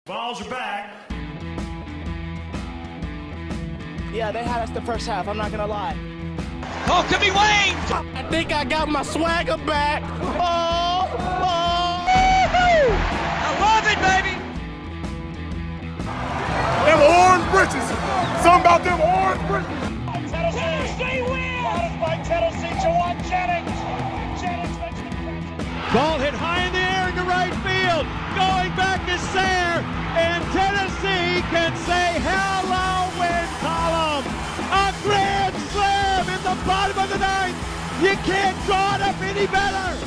Balls are back. Yeah, they had us the first half, I'm not going to lie. Oh, could be Wayne! I think I got my swagger back. Oh! I love it, baby! Them orange britches. Something about them orange britches. Tennessee wins! By Tennessee, Jawan Jennings. Jennings makes the catch. Ball hit high in the air into right field. Going back to Sayre. And Tennessee can say hello, win column. A grand slam in the bottom of the ninth. You can't draw it up any better.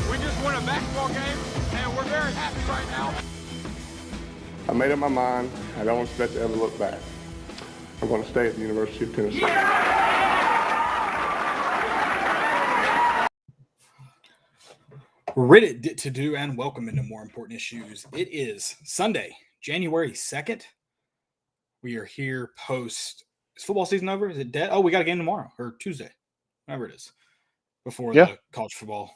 We just won a basketball game, and we're very happy right now. I made up my mind. I don't expect to ever look back. I'm going to stay at the University of Tennessee. Reddit to do and welcome into more important issues. It is Sunday, January 2nd. We are here post. Is football season over? Is it dead? Oh, we got a game tomorrow or Tuesday, whatever it is, before the college football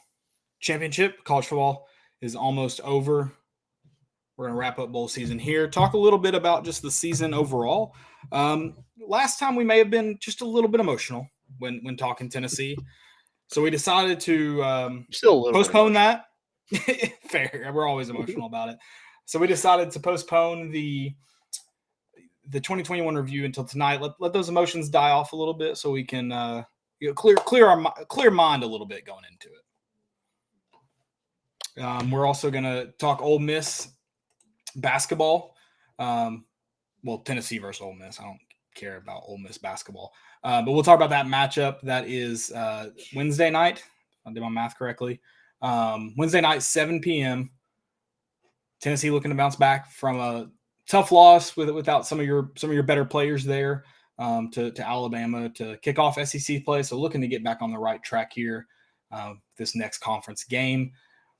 championship. College football is almost over. We're going to wrap up bowl season here. Talk a little bit about just the season overall. Last time we may have been just a little bit emotional when talking Tennessee. So we decided to postpone that. Fair. We're always emotional about it. So we decided to postpone the 2021 review until tonight. Let those emotions die off a little bit so we can clear mind a little bit going into it. We're also going to talk Ole Miss basketball. Tennessee versus Ole Miss. I don't care about Ole Miss basketball. But we'll talk about that matchup. That is Wednesday night. If I did my math correctly. Wednesday night, 7 p.m. Tennessee looking to bounce back from a tough loss without some of your better players there to Alabama to kick off SEC play. So looking to get back on the right track here this next conference game.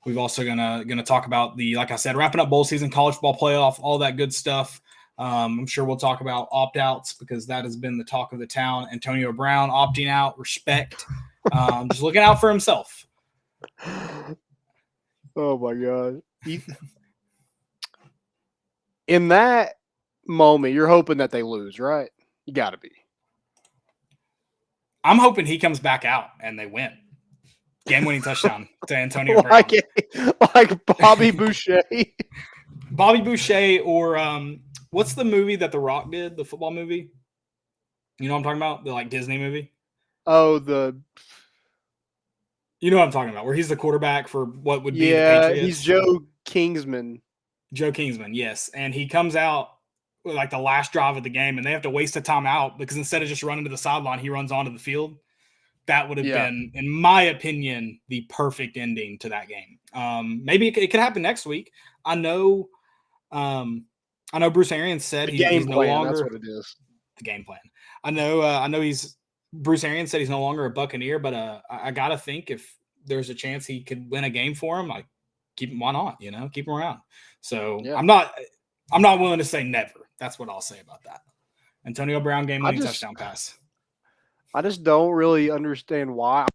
We've also gonna talk about like I said, wrapping up bowl season, college football playoff, all that good stuff. I'm sure we'll talk about opt-outs because that has been the talk of the town. Antonio Brown opting out, respect, just looking out for himself. Oh, my God. In that moment, you're hoping that they lose, right? You got to be. I'm hoping he comes back out and they win. Game-winning touchdown to Antonio Brown. Like Bobby Boucher. Bobby Boucher or what's the movie that The Rock did, the football movie? You know what I'm talking about? The Disney movie? Oh, You know what I'm talking about, where he's the quarterback for what would be the Patriots. Yeah, he's Joe Kingsman. Joe Kingsman, yes. And he comes out with the last drive of the game, and they have to waste a timeout because instead of just running to the sideline, he runs onto the field. That would have been, in my opinion, the perfect ending to that game. Maybe it could happen next week. I know Bruce Arians said he's no longer. That's what it is. The game plan. I know Bruce Arians said he's no longer a Buccaneer, but I gotta think if there's a chance he could win a game for him, keep him. Why not? Keep him around. So I'm not willing to say never. That's what I'll say about that. Antonio Brown game-winning touchdown pass. I just don't really understand why.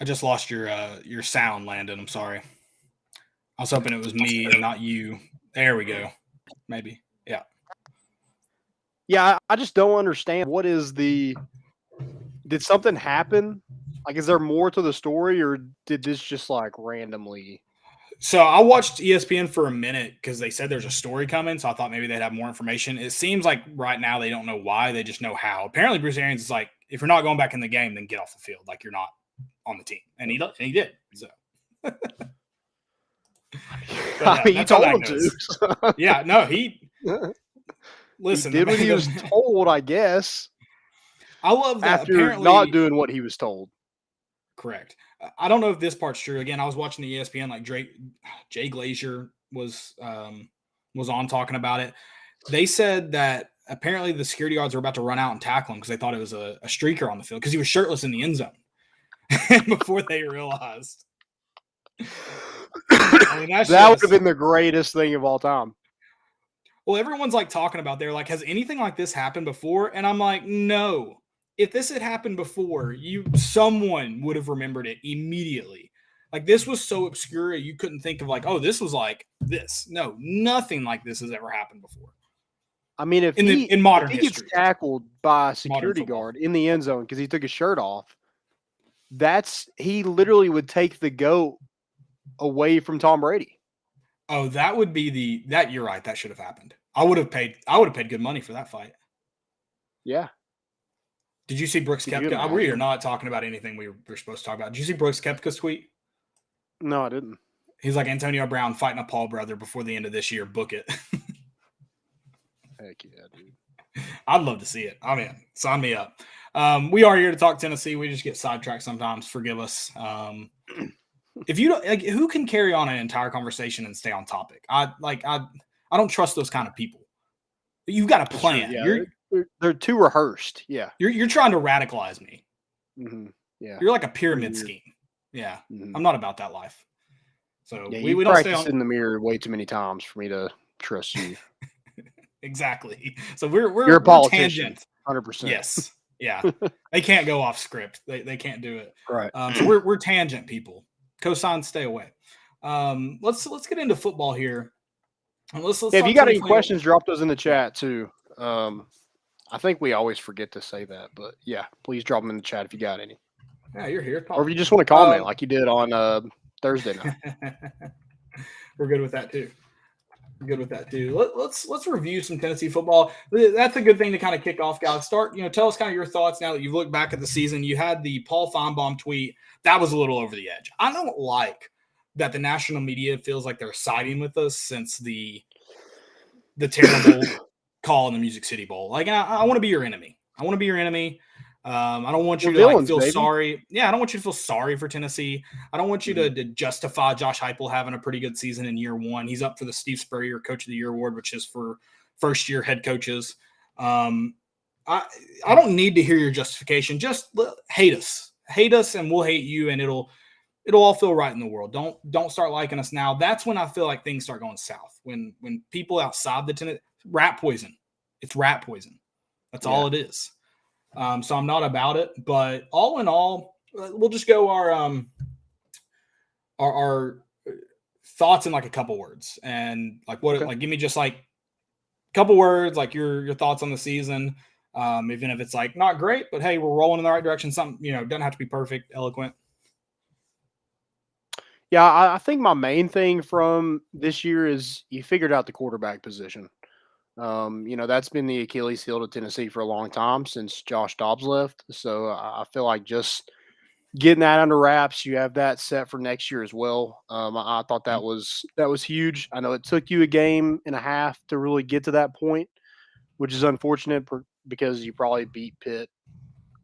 I just lost your sound, Landon. I'm sorry. I was hoping it was me and not you. There we go. Maybe. Yeah. Yeah, I just don't understand. Did something happen? Is there more to the story, or did this just randomly? So I watched ESPN for a minute because they said there's a story coming, so I thought maybe they'd have more information. It seems like right now they don't know why, they just know how. Apparently Bruce Arians is if you're not going back in the game, then get off the field. You're not on the team. And he did. So you told him to. Yeah, no, listen. He did what he was told, I guess. I love that. After not doing what he was told. Correct. I don't know if this part's true. Again, I was watching the ESPN, Jay Glazier was on talking about it. They said that apparently the security guards were about to run out and tackle him because they thought it was a streaker on the field because he was shirtless in the end zone before they realized. That would have been the greatest thing of all time. Well, everyone's talking about has anything like this happened before? And I'm no. if this had happened before, someone would have remembered it immediately. Like, this was so obscure, you couldn't think of, like, oh, this was like this. No, nothing like this has ever happened before. I mean, if in modern he history, gets tackled by a security guard in the end zone because he took his shirt off, he literally would take the GOAT away from Tom Brady. Oh, that would be you're right. That should have happened. I would have paid good money for that fight. Yeah. Did you see Brooks Koepka? We are not talking about anything we were supposed to talk about. Did you see Brooks Koepka's tweet? No, I didn't. He's like, Antonio Brown fighting a Paul brother before the end of this year. Book it. Heck yeah, dude. I'd love to see it. I'm in. Sign me up. We are here to talk Tennessee. We just get sidetracked sometimes. Forgive us. If you don't, like, who can carry on an entire conversation and stay on topic? I don't trust those kind of people. You've got a plan. Sure, yeah, they're too rehearsed. Yeah. You're trying to radicalize me. Mm-hmm. Yeah. You're like a pyramid scheme. Yeah. Mm-hmm. I'm not about that life. So yeah, we don't practice in the mirror way too many times for me to trust you. Exactly. So we're a politician. Tangent. 100%. Yes. Yeah. They can't go off script. They can't do it. Right. So we're tangent people. Cosigns, stay away. Let's get into football here. Let's if you got any questions, drop those in the chat too. I think we always forget to say that, but yeah, please drop them in the chat if you got any. Yeah, you're here. Or if you just want to comment like you did on Thursday night. We're good with that too. Let's review some Tennessee football. That's a good thing to kind of kick off, guys. Tell us kind of your thoughts now that you've looked back at the season. You had the Paul Feinbaum tweet. That was a little over the edge. I don't like that the national media feels like they're siding with us since the terrible call in the Music City Bowl. Like, I want to be your enemy. I don't want you to feel sorry. Yeah, I don't want you to feel sorry for Tennessee. I don't want you to justify Josh Heupel having a pretty good season in year one. He's up for the Steve Spurrier Coach of the Year award, which is for first-year head coaches. I don't need to hear your justification. Just hate us, and we'll hate you, and it'll all feel right in the world. Don't start liking us now. That's when I feel like things start going south. When people outside the Tennessee rat poison. It's rat poison. That's all it is. So I'm not about it, but all in all, we'll just go our thoughts in like a couple words, and like give me just like a couple words, like your thoughts on the season, even if it's like not great, but hey, we're rolling in the right direction. Something doesn't have to be perfect, eloquent. Yeah, I think my main thing from this year is you figured out the quarterback position. That's been the Achilles heel to Tennessee for a long time since Josh Dobbs left. So I feel like just getting that under wraps, you have that set for next year as well. I thought that was huge. I know it took you a game and a half to really get to that point, which is unfortunate because you probably beat Pitt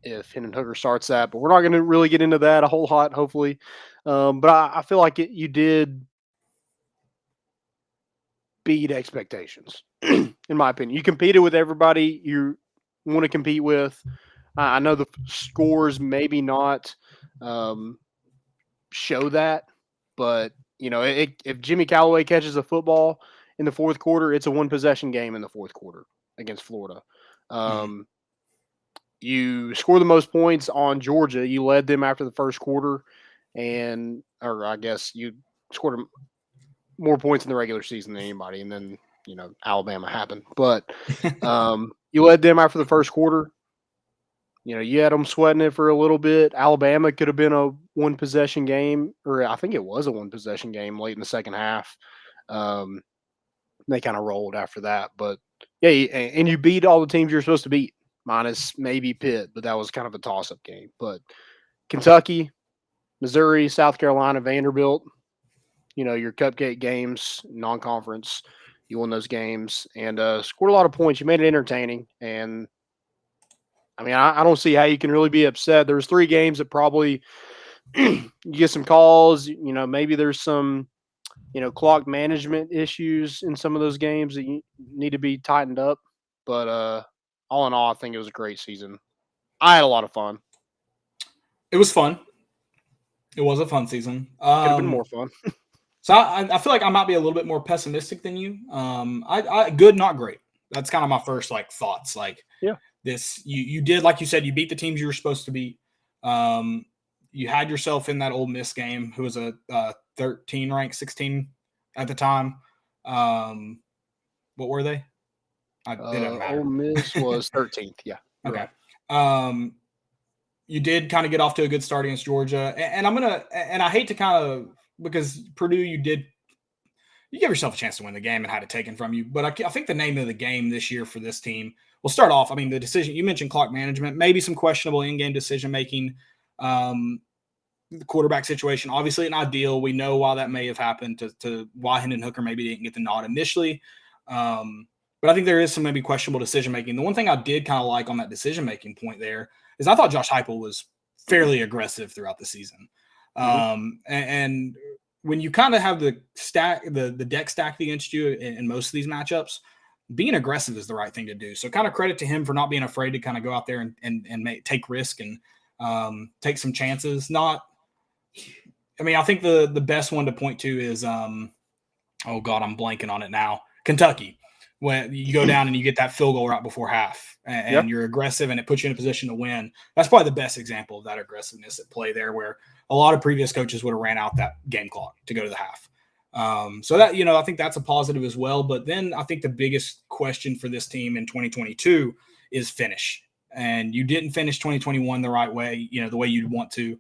if Hendon Hooker starts that. But we're not going to really get into that a whole lot, hopefully. But I feel like you did beat expectations. In my opinion, you competed with everybody you want to compete with. I know the scores maybe not show that, but if Jimmy Callaway catches a football in the fourth quarter, it's a one possession game in the fourth quarter against Florida. You score the most points on Georgia. You led them after the first quarter, or I guess you scored more points in the regular season than anybody, and then Alabama happened. But you led them after the first quarter. You had them sweating it for a little bit. Alabama could have been a one-possession game, or I think it was a one-possession game late in the second half. They kind of rolled after that. But, yeah, and you beat all the teams you're supposed to beat, minus maybe Pitt, but that was kind of a toss-up game. But Kentucky, Missouri, South Carolina, Vanderbilt, your cupcake games, non-conference, you won those games and scored a lot of points. You made it entertaining. And, I mean, I don't see how you can really be upset. There was 3 games that probably you get some calls. Maybe there's some, clock management issues in some of those games that you need to be tightened up. But all in all, I think it was a great season. I had a lot of fun. It was fun. It was a fun season. Could have been more fun. So I feel like I might be a little bit more pessimistic than you. I good, not great. That's kind of my first thoughts. You did, like you said, you beat the teams you were supposed to beat. You had yourself in that Ole Miss game, who was a 13 ranked, 16 at the time. What were they? It doesn't matter. Ole Miss was 13th. Yeah. Okay. Right. You did kind of get off to a good start against Georgia, and I hate to kind of, because Purdue, you gave yourself a chance to win the game and had it taken from you. But I think the name of the game this year for this team will start off. I mean, the decision you mentioned, clock management, maybe some questionable in-game decision making. The quarterback situation, obviously not ideal. We know why that may have happened to why Hendon Hooker maybe didn't get the nod initially. But I think there is some maybe questionable decision making. The one thing I did kind of like on that decision making point there is I thought Josh Heupel was fairly aggressive throughout the season. And when you kind of have the deck stacked against you in most of these matchups, being aggressive is the right thing to do. So kind of credit to him for not being afraid to kind of go out there and take risk and take some chances. I think the best one to point to is, oh God, I'm blanking on it now. Kentucky, when you go down and you get that field goal right before half and you're aggressive and it puts you in a position to win. That's probably the best example of that aggressiveness at play there, where a lot of previous coaches would have ran out that game clock to go to the half. So that, I think that's a positive as well. But then I think the biggest question for this team in 2022 is finish. And you didn't finish 2021 the right way, the way you'd want to.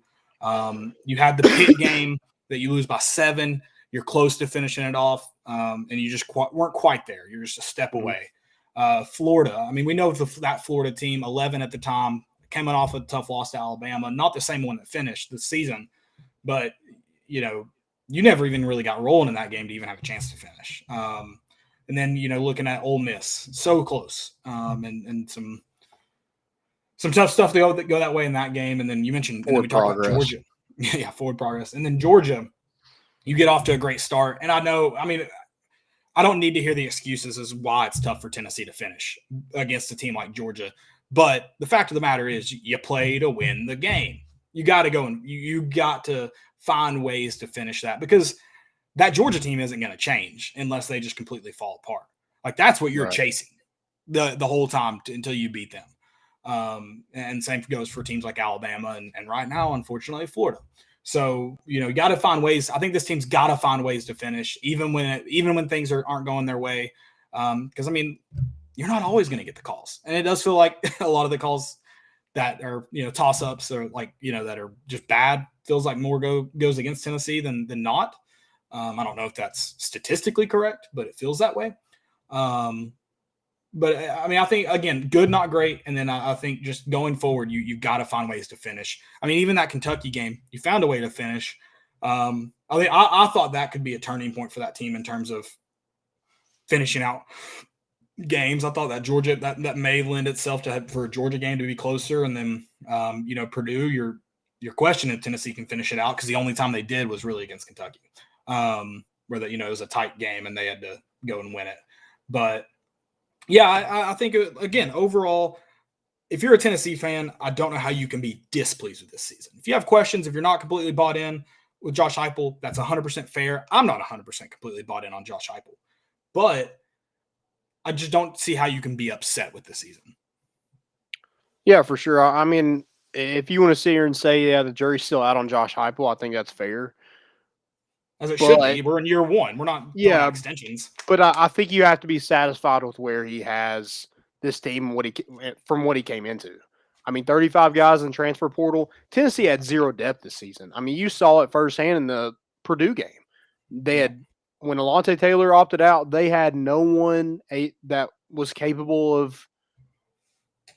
You had the Pitt game that you lose by 7. You're close to finishing it off, and you just weren't quite there. You're just a step away. Florida, we know that Florida team, 11 at the time, coming off a tough loss to Alabama, not the same one that finished the season, but, you never even really got rolling in that game to even have a chance to finish. And then, looking at Ole Miss, so close, and some tough stuff to go that way in that game. And then you mentioned we talked about Georgia. Yeah, forward progress. And then Georgia, you get off to a great start. And I don't need to hear the excuses as why it's tough for Tennessee to finish against a team like Georgia. But the fact of the matter is you play to win the game. You got to go and you got to find ways to finish that, because that Georgia team isn't going to change unless they just completely fall apart. Like, that's what you're chasing the whole time until you beat them. And same goes for teams like Alabama and right now, unfortunately, Florida. So, you got to find ways. I think this team's got to find ways to finish, even when things aren't going their way. Because you're not always going to get the calls, and it does feel like a lot of the calls that are toss ups or that are just bad feels like more goes against Tennessee than not. I don't know if that's statistically correct, but it feels that way. But I think, again, good, not great. And then I think just going forward, you've got to find ways to finish. Even that Kentucky game, you found a way to finish. I thought that could be a turning point for that team in terms of finishing out games. I thought that Georgia, that may lend itself for a Georgia game to be closer. And then, Purdue, you're questioning if Tennessee can finish it out, because the only time they did was really against Kentucky, where it was a tight game and they had to go and win it. But yeah, I think, again, overall, if you're a Tennessee fan, I don't know how you can be displeased with this season. If you have questions, if you're not completely bought in with Josh Heupel, that's 100% fair. I'm not 100% completely bought in on Josh Heupel, but I just don't see how you can be upset with the season. Yeah, for sure. If you want to sit here and say, the jury's still out on Josh Heupel, I think that's fair. As it should be. We're in year 1. We're not extensions. But I think you have to be satisfied with where he has this team from what he came into. 35 guys in the transfer portal. Tennessee had 0 depth this season. You saw it firsthand in the Purdue game. They had, when Alontae Taylor opted out, they had no one that was capable of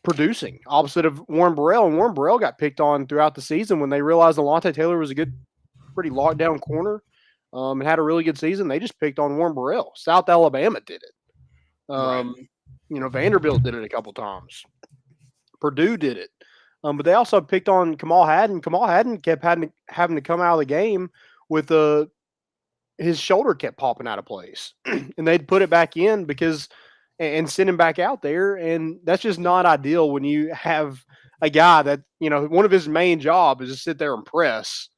producing, opposite of Warren Burrell. And Warren Burrell got picked on throughout the season when they realized Alontae Taylor was a good, pretty locked down corner. And had a really good season. They just picked on Warren Burrell. South Alabama did it. Vanderbilt did it a couple times. Purdue did it. But they also picked on Kamal Hadden. Kamal Hadden kept having to come out of the game with his shoulder kept popping out of place. And they'd put it back in and send him back out there. And that's just not ideal when you have a guy that, one of his main job is to sit there and press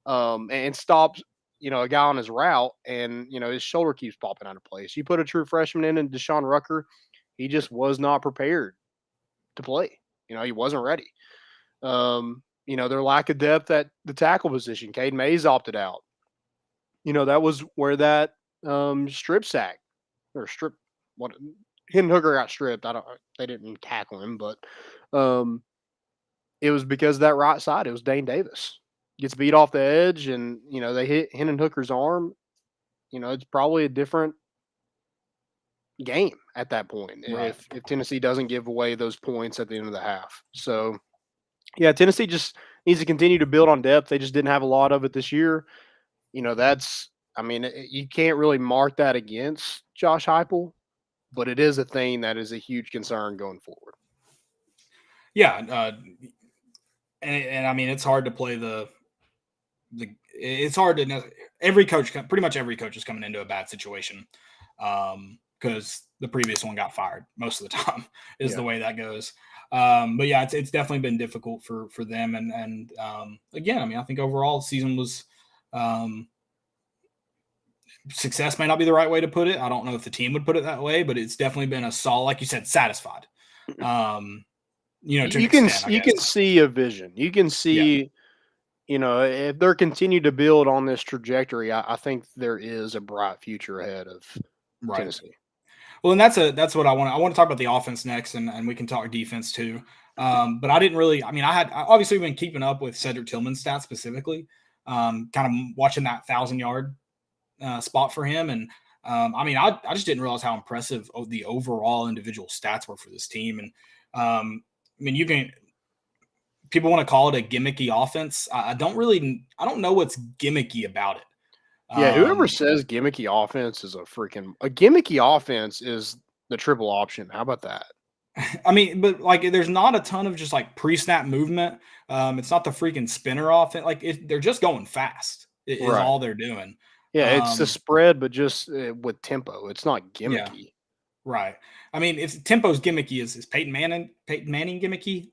and stop a guy on his route, and his shoulder keeps popping out of place. You put a true freshman in Deshaun Rucker, he just was not prepared. to play. He wasn't ready. Their lack of depth at the tackle position. Caden Mays opted out. That was where that strip sack or strip what Hendon Hooker got stripped. They didn't tackle him, but it was because of that right side. It was Dane Davis. Gets beat off the edge, and they hit Hendon Hooker's arm. It's probably a different game at that point if Tennessee doesn't give away those points at the end of the half. So, yeah, Tennessee just needs to continue to build on depth. They just didn't have a lot of it this year. You can't really mark that against Josh Heupel, but it is a thing that is a huge concern going forward. Yeah, and I mean, it's hard to play it's hard to know. Pretty much every coach is coming into a bad situation because the previous one got fired most of the time is the way that goes. But yeah, it's definitely been difficult for them. And again, I mean, I think overall the season was success may not be the right way to put it. I don't know if the team would put it that way, but it's definitely been a solid, like you said, satisfied. You can see a vision. You can see, if they're continue to build on this trajectory, I think there is a bright future ahead of Tennessee. Well, and that's what I want. I want to talk about the offense next, and we can talk defense too. But I didn't really. I mean, I obviously been keeping up with Cedric Tillman's stats specifically, kind of watching that 1,000-yard spot for him, and I just didn't realize how impressive the overall individual stats were for this team. And people want to call it a gimmicky offense. I don't know what's gimmicky about it. Yeah, whoever says gimmicky offense is a gimmicky offense is the triple option. How about that? I mean, but there's not a ton of just pre-snap movement. It's not the freaking spinner offense. They're just going fast. Is all they're doing. Yeah, it's the spread, but just with tempo. It's not gimmicky. Yeah, right. I mean, if tempo's gimmicky, is Peyton Manning gimmicky?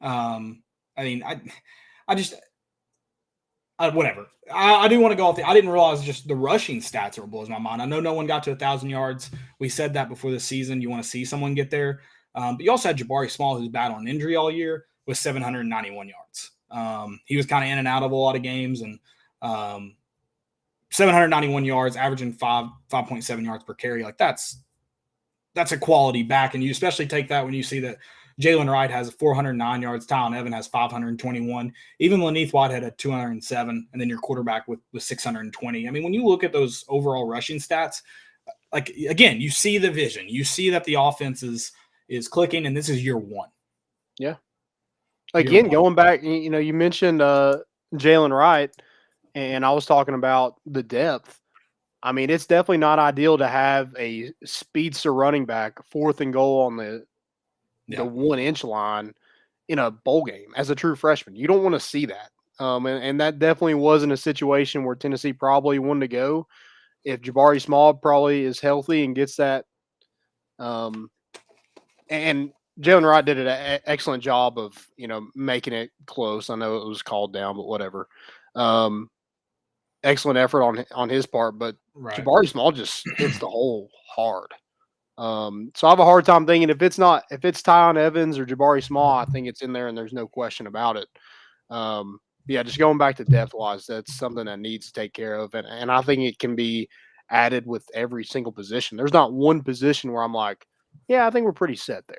Whatever. I do want to go off I didn't realize just the rushing stats are what blows my mind. I know no one got to 1,000 yards. We said that before the season. You want to see someone get there. But you also had Jabari Small, who's battling injury all year, with 791 yards. He was kind of in and out of a lot of games, and 791 yards, averaging 5.7 yards per carry. That's a quality back, and you especially take that when you see that Jalen Wright has 409 yards. Tylen Evan has 521. Even Laneith Whitehead had 207, and then your quarterback with 620. I mean, when you look at those overall rushing stats, again, you see the vision. You see that the offense is clicking, and this is year one. Yeah. Again, going back, you mentioned Jalen Wright, and I was talking about the depth. I mean, it's definitely not ideal to have a speedster running back 4th and goal on the 1-inch line in a bowl game as a true freshman. You don't want to see that. And that definitely wasn't a situation where Tennessee probably wanted to go. If Jabari Small probably is healthy and gets that. And Jalen Wright did an excellent job of, making it close. I know it was called down, but whatever. Excellent effort on his part, but Jabari Small just hits the hole hard. So I have a hard time thinking if it's Tylen Evans or Jabari Small, I think it's in there and there's no question about it. Just going back to depth wise, that's something that needs to take care of. And I think it can be added with every single position. There's not one position where I'm like, yeah, I think we're pretty set there.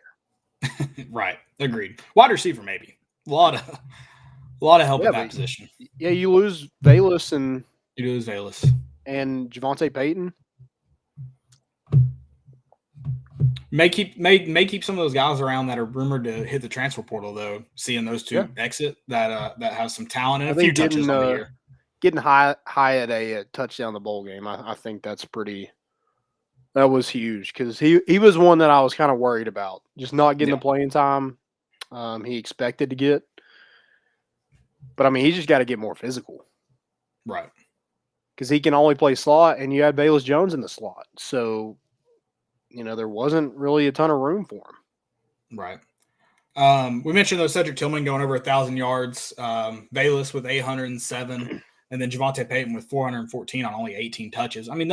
Right. Agreed. Wide receiver, maybe. A lot of help in that position. Yeah. You lose Valus and Javonte Payton. May keep some of those guys around that are rumored to hit the transfer portal, though. Seeing those two exit that have some talent and a few touches on the year. Getting high at a touchdown in the bowl game, I think that's pretty. That was huge because he was one that I was kind of worried about, just not getting the playing time he expected to get. But I mean, he just got to get more physical, right? Because he can only play slot, and you had Bayless Jones in the slot, so. There wasn't really a ton of room for him. Right. We mentioned though Cedric Tillman going over 1,000 yards, Valus with 807, and then Javonte Payton with 414 on only 18 touches. I mean,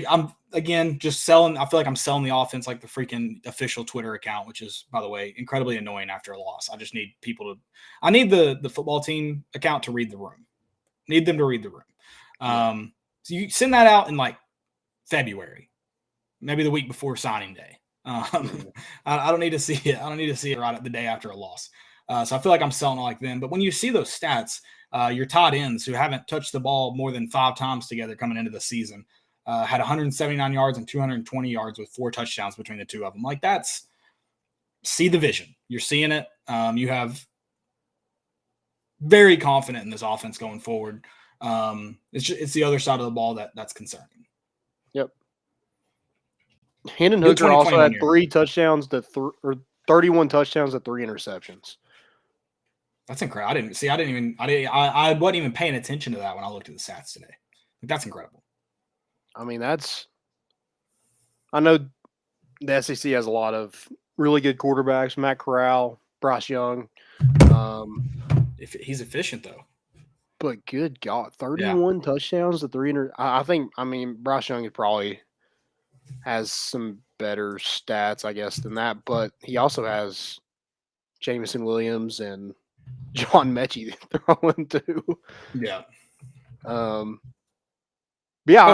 I'm again just selling. I feel like I'm selling the offense like the freaking official Twitter account, which is, by the way, incredibly annoying after a loss. I just need people to. I need the football team account to read the room. Need them to read the room. So you send that out in like February, maybe the week before signing day. I don't need to see it. I don't need to see it right at the day after a loss. So I feel like I'm selling it like them. But when you see those stats, your tight ends who haven't touched the ball more than 5 times together coming into the season had 179 yards and 220 yards with 4 touchdowns between the two of them. Like that's see the vision. You're seeing it. You have very confident in this offense going forward. It's the other side of the ball that's concerning. Yep. Hendon Hooker also had 3 touchdowns to 31 touchdowns to 3 interceptions. That's incredible. I wasn't even paying attention to that when I looked at the stats today. That's incredible. I mean, I know the SEC has a lot of really good quarterbacks, Matt Corral, Bryce Young. If he's efficient though. But good God, 31 touchdowns to 3 I mean, Bryce Young probably has some better stats, I guess, than that, but he also has Jameson Williams and John Mechie throwing too. Yeah. I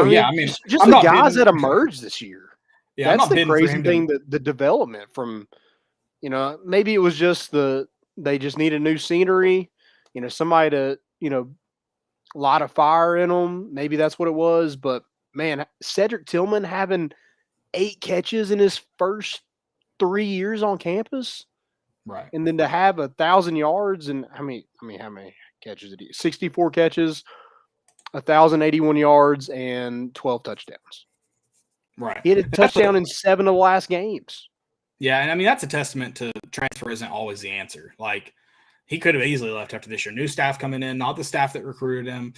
mean, just the guys that emerged this year. Yeah, that's the crazy thing. The development from, maybe it was just they just need a new scenery, somebody to, light a fire in them. Maybe that's what it was. But man, Cedric Tillman having 8 catches in his first 3 years on campus. Right. And then to have 1,000 yards and how many catches did he? 64 catches, 1,081 yards, and 12 touchdowns. Right. He had a touchdown in 7 of the last games. Yeah, and I mean that's a testament to transfer isn't always the answer. Like he could have easily left after this year. New staff coming in, not the staff that recruited him,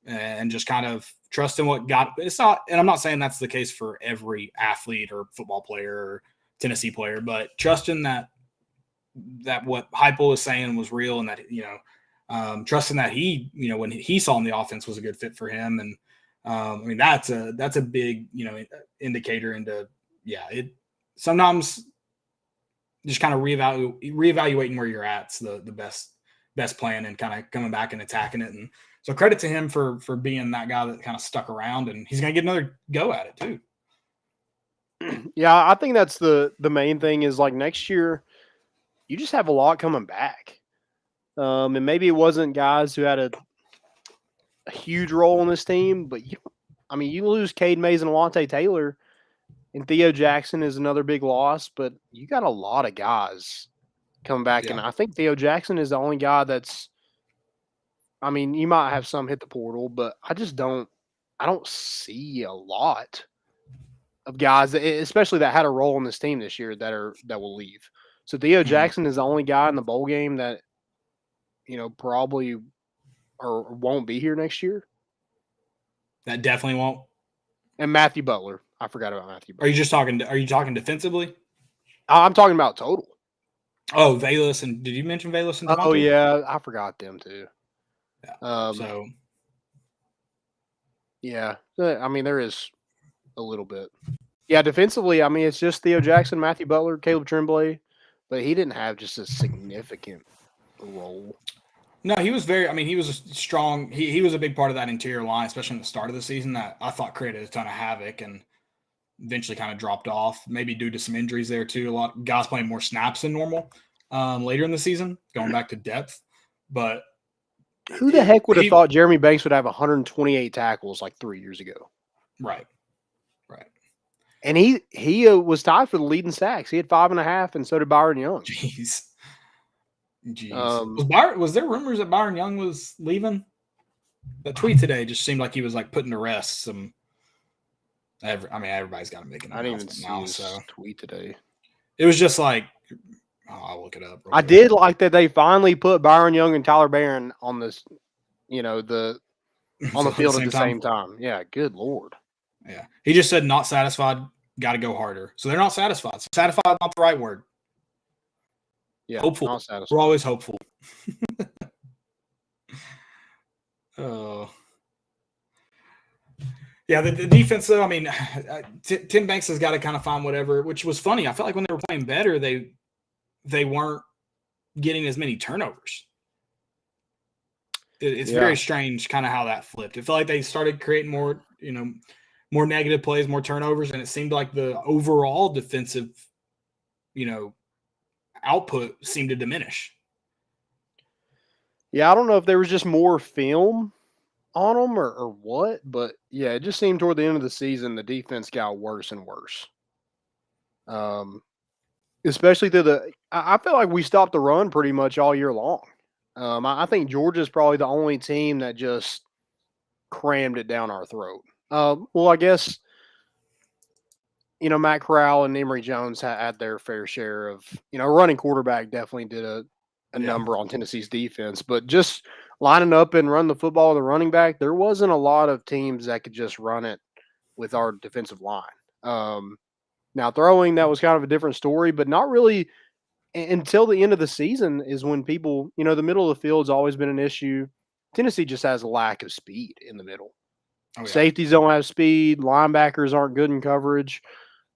and just kind of trusting what got. It's not, and I'm not saying that's the case for every athlete or football player or Tennessee player, but trusting that what Heupel was saying was real, and that trusting that he, when he saw in the offense was a good fit for him, and I mean that's a big indicator into it. Sometimes just kind of reevaluating where you're at is the best plan, and kind of coming back and attacking it. And so credit to him for being that guy that kind of stuck around, and he's going to get another go at it too. Yeah, I think that's the main thing is like next year, you just have a lot coming back. And maybe it wasn't guys who had a huge role in this team, but you lose Cade Mays and Alontae Taylor, and Theo Jackson is another big loss, but you got a lot of guys coming back. Yeah. And I think Theo Jackson is the only guy you might have some hit the portal, but I don't see a lot of guys, especially that had a role in this team this year that will leave. So Theo Jackson is the only guy in the bowl game that, probably or won't be here next year. That definitely won't. And Matthew Butler. I forgot about Matthew Butler. Are you talking defensively? I'm talking about total. Oh, Valus, and did you mention Valus and Devontae? Oh yeah, I forgot them too. Yeah. There is a little bit. Yeah, defensively, it's just Theo Jackson, Matthew Butler, Caleb Tremblay, but he didn't have just a significant role. No, he was he was a strong. He was a big part of that interior line, especially in the start of the season, that I thought created a ton of havoc and eventually kind of dropped off, maybe due to some injuries there too. A lot of guys playing more snaps than normal later in the season, going back to depth. But who the heck would have thought Jeremy Banks would have 128 tackles like 3 years ago? Right. And he was tied for the lead in sacks. He had 5.5, and so did Byron Young. Jeez. Was there rumors that Byron Young was leaving? That tweet today just seemed like he was like putting to rest some. Everybody's got to make an announcement now. So tweet today. It was just like, I'll look it up. I did like that they finally put Byron Young and Tyler Barron on this, on the field at the same time. Yeah, good Lord. Yeah, he just said not satisfied. Got to go harder. So they're not satisfied. Satisfied, not the right word. Yeah, hopeful. We're always hopeful. Yeah, the defense, though, I mean, Tim Banks has got to kind of find whatever, which was funny. I felt like when they were playing better, they weren't getting as many turnovers. It's very strange kind of how that flipped. It felt like they started creating more, more negative plays, more turnovers, and it seemed like the overall defensive, output seemed to diminish. Yeah, I don't know if there was just more film on them or what, but yeah, it just seemed toward the end of the season the defense got worse and worse. Especially through I felt like we stopped the run pretty much all year long. I think Georgia's probably the only team that just crammed it down our throat. Well, I guess Matt Corral and Emory Jones had their fair share of running quarterback definitely did a number on Tennessee's defense, but just lining up and run the football with a running back, there wasn't a lot of teams that could just run it with our defensive line. Now throwing, that was kind of a different story, but not really until the end of the season is when people, the middle of the field's always been an issue. Tennessee just has a lack of speed in the middle. Oh, yeah. Safeties don't have speed. Linebackers aren't good in coverage.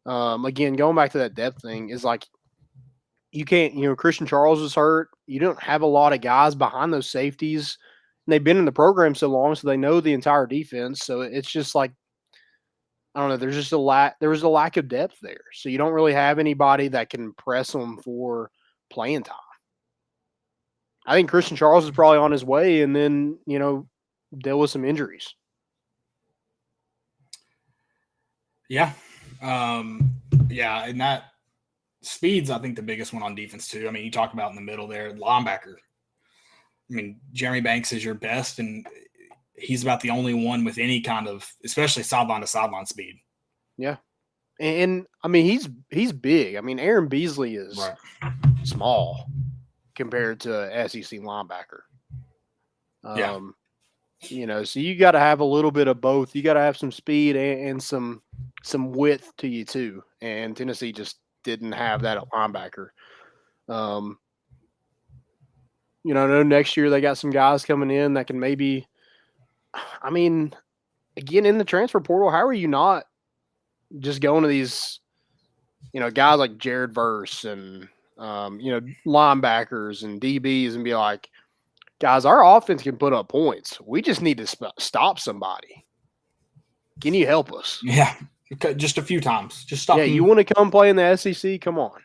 Again, going back to that depth thing is like, you can't, Christian Charles is hurt. You don't have a lot of guys behind those safeties. And they've been in the program so long, so they know the entire defense. So it's just like, I don't know. There's just there was a lack of depth there. So you don't really have anybody that can press them for playing time. I think Christian Charles is probably on his way, and then, deal with some injuries. Yeah. And that speed's, I think, the biggest one on defense, too. I mean, you talk about in the middle there, linebacker. I mean, Jeremy Banks is your best, and he's about the only one with any kind of, especially sideline to sideline speed. Yeah. And I mean, he's big. I mean, Aaron Beasley is small compared to an SEC linebacker. So you got to have a little bit of both. You got to have some speed and some width to you too. And Tennessee just didn't have that at linebacker. I know next year they got some guys coming in that can maybe, I mean, again, in the transfer portal, how are you not just going to these, guys like Jared Verse and, linebackers and DBs and be like, guys, our offense can put up points. We just need to stop somebody. Can you help us? Yeah, just a few times. Just stop. Yeah, you want to come play in the SEC? Come on.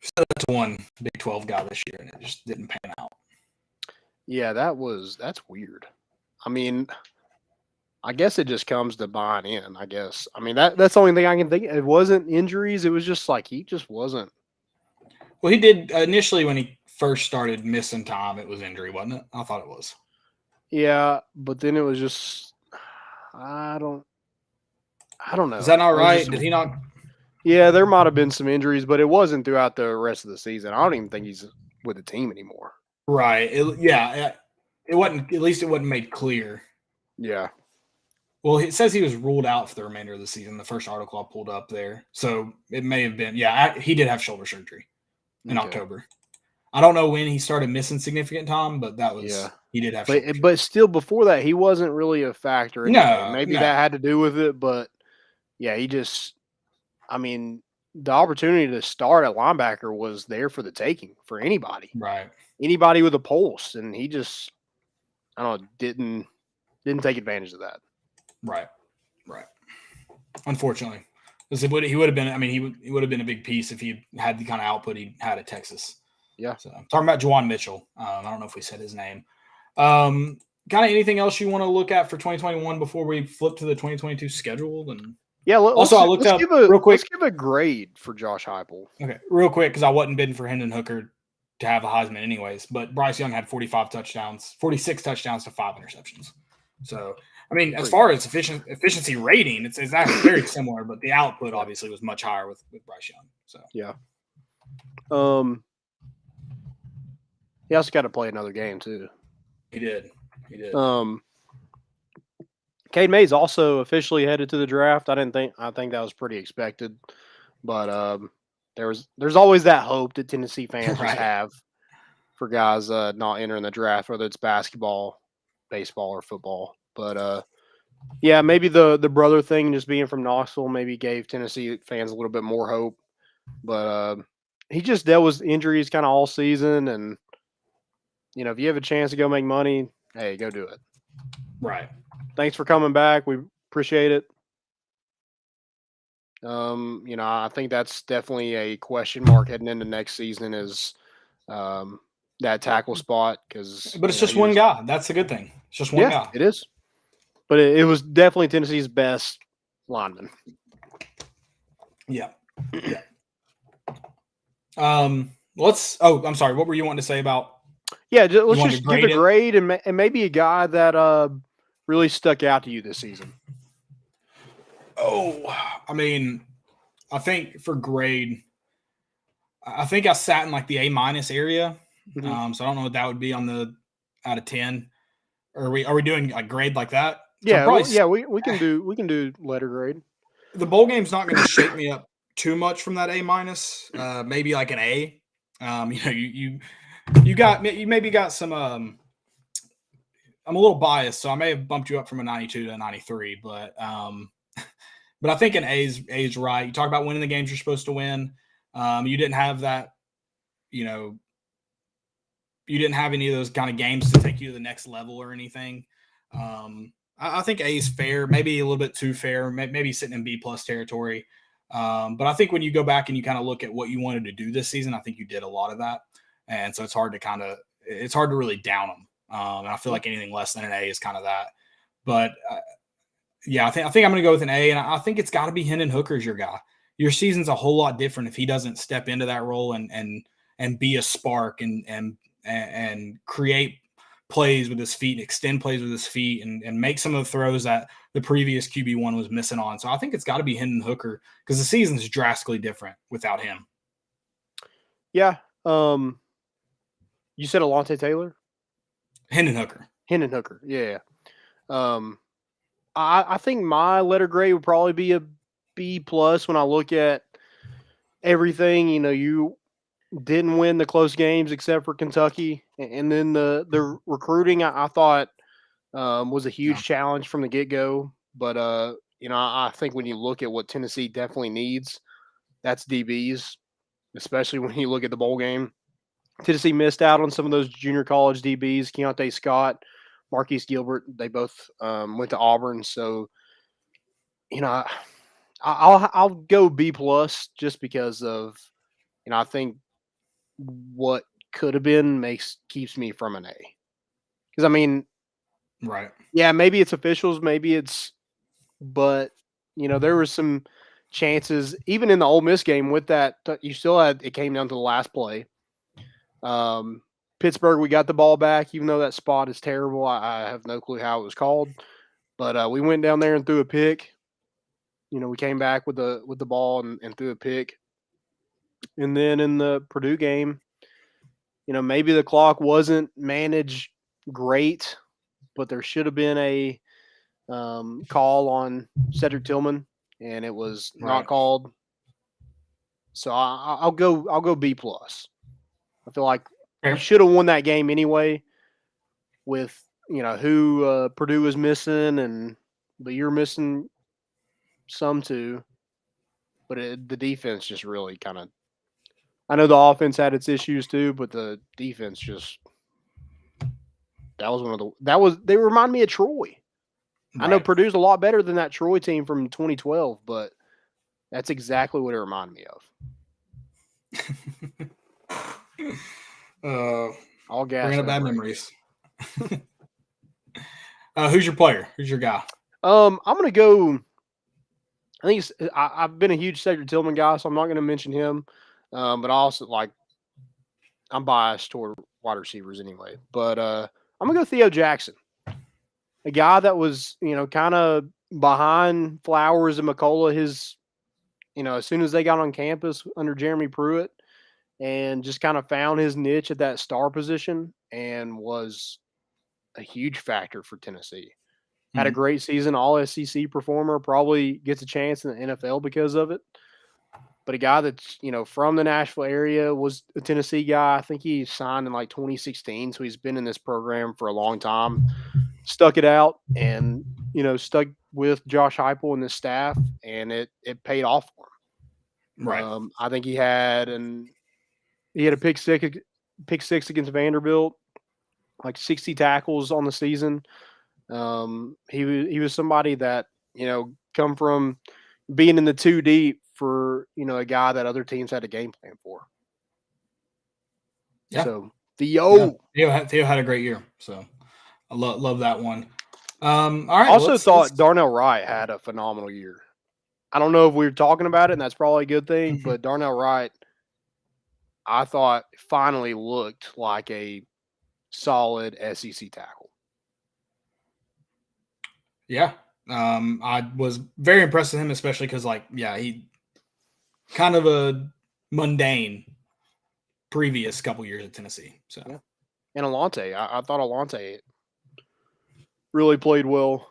Said that to one Big 12 guy this year, and it just didn't pan out. Yeah, that's weird. I mean, I guess it just comes to buying in, I guess. I mean, that's the only thing I can think of. It wasn't injuries. It was just like he just wasn't. Well, he did initially when he first started missing time, it was injury, wasn't it? I thought it was. Yeah, but then it was just I don't know. Is that not right? Did he not? Yeah, there might have been some injuries, but it wasn't throughout the rest of the season. I don't even think he's with the team anymore. Right. It wasn't. At least it wasn't made clear. Yeah. Well, it says he was ruled out for the remainder of the season. The first article I pulled up there, so it may have been. Yeah, he did have shoulder surgery in October. I don't know when he started missing significant time, but that was he did have. But still, before that, he wasn't really a factor. No, maybe that had to do with it, but yeah, he just. I mean, the opportunity to start at linebacker was there for the taking for anybody. Right. Anybody with a pulse, and he just, I don't know, didn't take advantage of that. Right. Unfortunately, he would have been. I mean, he would have been a big piece if he had the kind of output he had at Texas. Yeah. So I'm talking about Juwan Mitchell. I don't know if we said his name. Kind of anything else you want to look at for 2021 before we flip to the 2022 schedule? And yeah. I looked up real quick. Let's give a grade for Josh Heupel. Okay, real quick, because I wasn't bidding for Hendon Hooker to have a Heisman anyways. But Bryce Young had 46 touchdowns to 5 interceptions. So I mean, as far as efficiency rating, it's actually very similar, but the output obviously was much higher with Bryce Young. So yeah. He also got to play another game too. He did. Cade Mays also officially headed to the draft. I think that was pretty expected, but there's always that hope that Tennessee fans have for guys not entering the draft, whether it's basketball, baseball, or football. But yeah, maybe the brother thing, just being from Knoxville, maybe gave Tennessee fans a little bit more hope. But he just dealt with injuries kind of all season, and if you have a chance to go make money, hey, go do it. Right. Thanks for coming back. We appreciate it. I think that's definitely a question mark heading into next season is that tackle spot but it's just one guy. That's a good thing. It's just one guy. It is. But it was definitely Tennessee's best lineman. Yeah. Yeah. I'm sorry. What were you wanting to say about? Yeah, let's just give a grade and maybe a guy that really stuck out to you this season. Oh, I mean, I think for grade, I think I sat in like the A- area. Mm-hmm. So I don't know what that would be on the out of 10. Are we doing a grade like that? Yeah, we can do letter grade. The bowl game's not going to shake me up too much from that A-. Maybe like an A. You maybe got some. I'm a little biased, so I may have bumped you up from a 92 to a 93, but I think an A is right. You talk about winning the games you're supposed to win. You didn't have that. You didn't have any of those kind of games to take you to the next level or anything. I think A is fair, maybe a little bit too fair, maybe sitting in B+ territory. But I think when you go back and you kind of look at what you wanted to do this season, I think you did a lot of that. And so it's hard to really down them. And I feel like anything less than an A is kind of that. But yeah, I think I'm going to go with an A. And I think it's got to be Hendon Hooker's your guy. Your season's a whole lot different if he doesn't step into that role and be a spark and create plays with his feet and extend plays with his feet and make some of the throws that the previous QB1 was missing on. So I think it's got to be Hendon Hooker because the season's drastically different without him. Yeah. You said Alontae Taylor? Hendon Hooker. Yeah. I think my letter grade would probably be a B+ when I look at everything. You didn't win the close games except for Kentucky. And then the recruiting, I thought was a huge challenge from the get-go. But, I think when you look at what Tennessee definitely needs, that's DBs, especially when you look at the bowl game. Tennessee missed out on some of those junior college DBs, Keontae Scott, Marquise Gilbert. They both went to Auburn. So, I'll go B+ just because of, I think what could have been keeps me from an A. Because, right. Yeah, maybe it's officials, but, there were some chances, even in the Ole Miss game with that, it came down to the last play. Pittsburgh, we got the ball back, even though that spot is terrible. I have no clue how it was called, but we went down there and threw a pick. We came back with the ball and threw a pick. And then in the Purdue game, maybe the clock wasn't managed great, but there should have been a call on Cedric Tillman, and it was not called. So I'll go B+. I feel like you should have won that game anyway with, who Purdue was missing, but you're missing some too. But the defense just really kind of – I know the offense had its issues too, but the defense just – they remind me of Troy. Right. I know Purdue's a lot better than that Troy team from 2012, but that's exactly what it reminded me of. All gas. Bringing up bad memories. Who's your player? Who's your guy? I'm going to go – I think I've been a huge Cedric Tillman guy, so I'm not going to mention him. But I also I'm biased toward wide receivers anyway. But I'm going to go Theo Jackson, a guy that was, kind of behind Flowers and McCullough as soon as they got on campus under Jeremy Pruitt, and just kind of found his niche at that star position and was a huge factor for Tennessee. Had a great season, all SEC performer, probably gets a chance in the NFL because of it. But a guy that's, from the Nashville area, was a Tennessee guy. I think he signed in 2016, so he's been in this program for a long time. stuck it out and, stuck with Josh Heupel and his staff, and it paid off for him. Right. I think he had a pick six against Vanderbilt, like 60 tackles on the season. He was somebody that, come from being in the 2 deep for, a guy that other teams had a game plan for. Yeah. So Theo had a great year. So I love that one. All right. Also thought Darnell Wright had a phenomenal year. I don't know if we were talking about it, and that's probably a good thing, but Darnell Wright, I thought, finally looked like a solid SEC tackle. Yeah. I was very impressed with him, especially because, he kind of a mundane previous couple years at Tennessee. So, yeah. And Alante, I thought Alante really played well.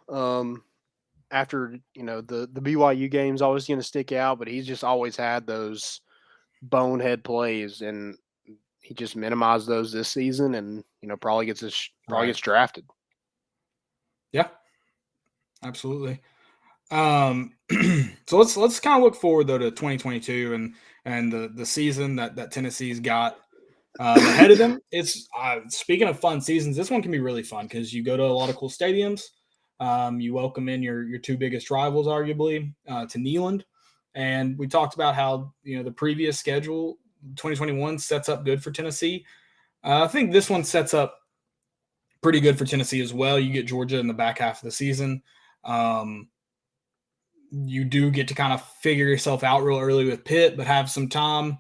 After, the BYU game's always going to stick out, but he's just always had those bonehead plays, and he just minimized those this season, and probably gets drafted. Yeah, absolutely. So let's kind of look forward though to 2022 and the season that Tennessee's got ahead of them. It's speaking of fun seasons, this one can be really fun because you go to a lot of cool stadiums. You welcome in your two biggest rivals, arguably, to Neyland. And we talked about how, the previous schedule, 2021, sets up good for Tennessee. I think this one sets up pretty good for Tennessee as well. You get Georgia in the back half of the season. You do get to kind of figure yourself out real early with Pitt, but have some time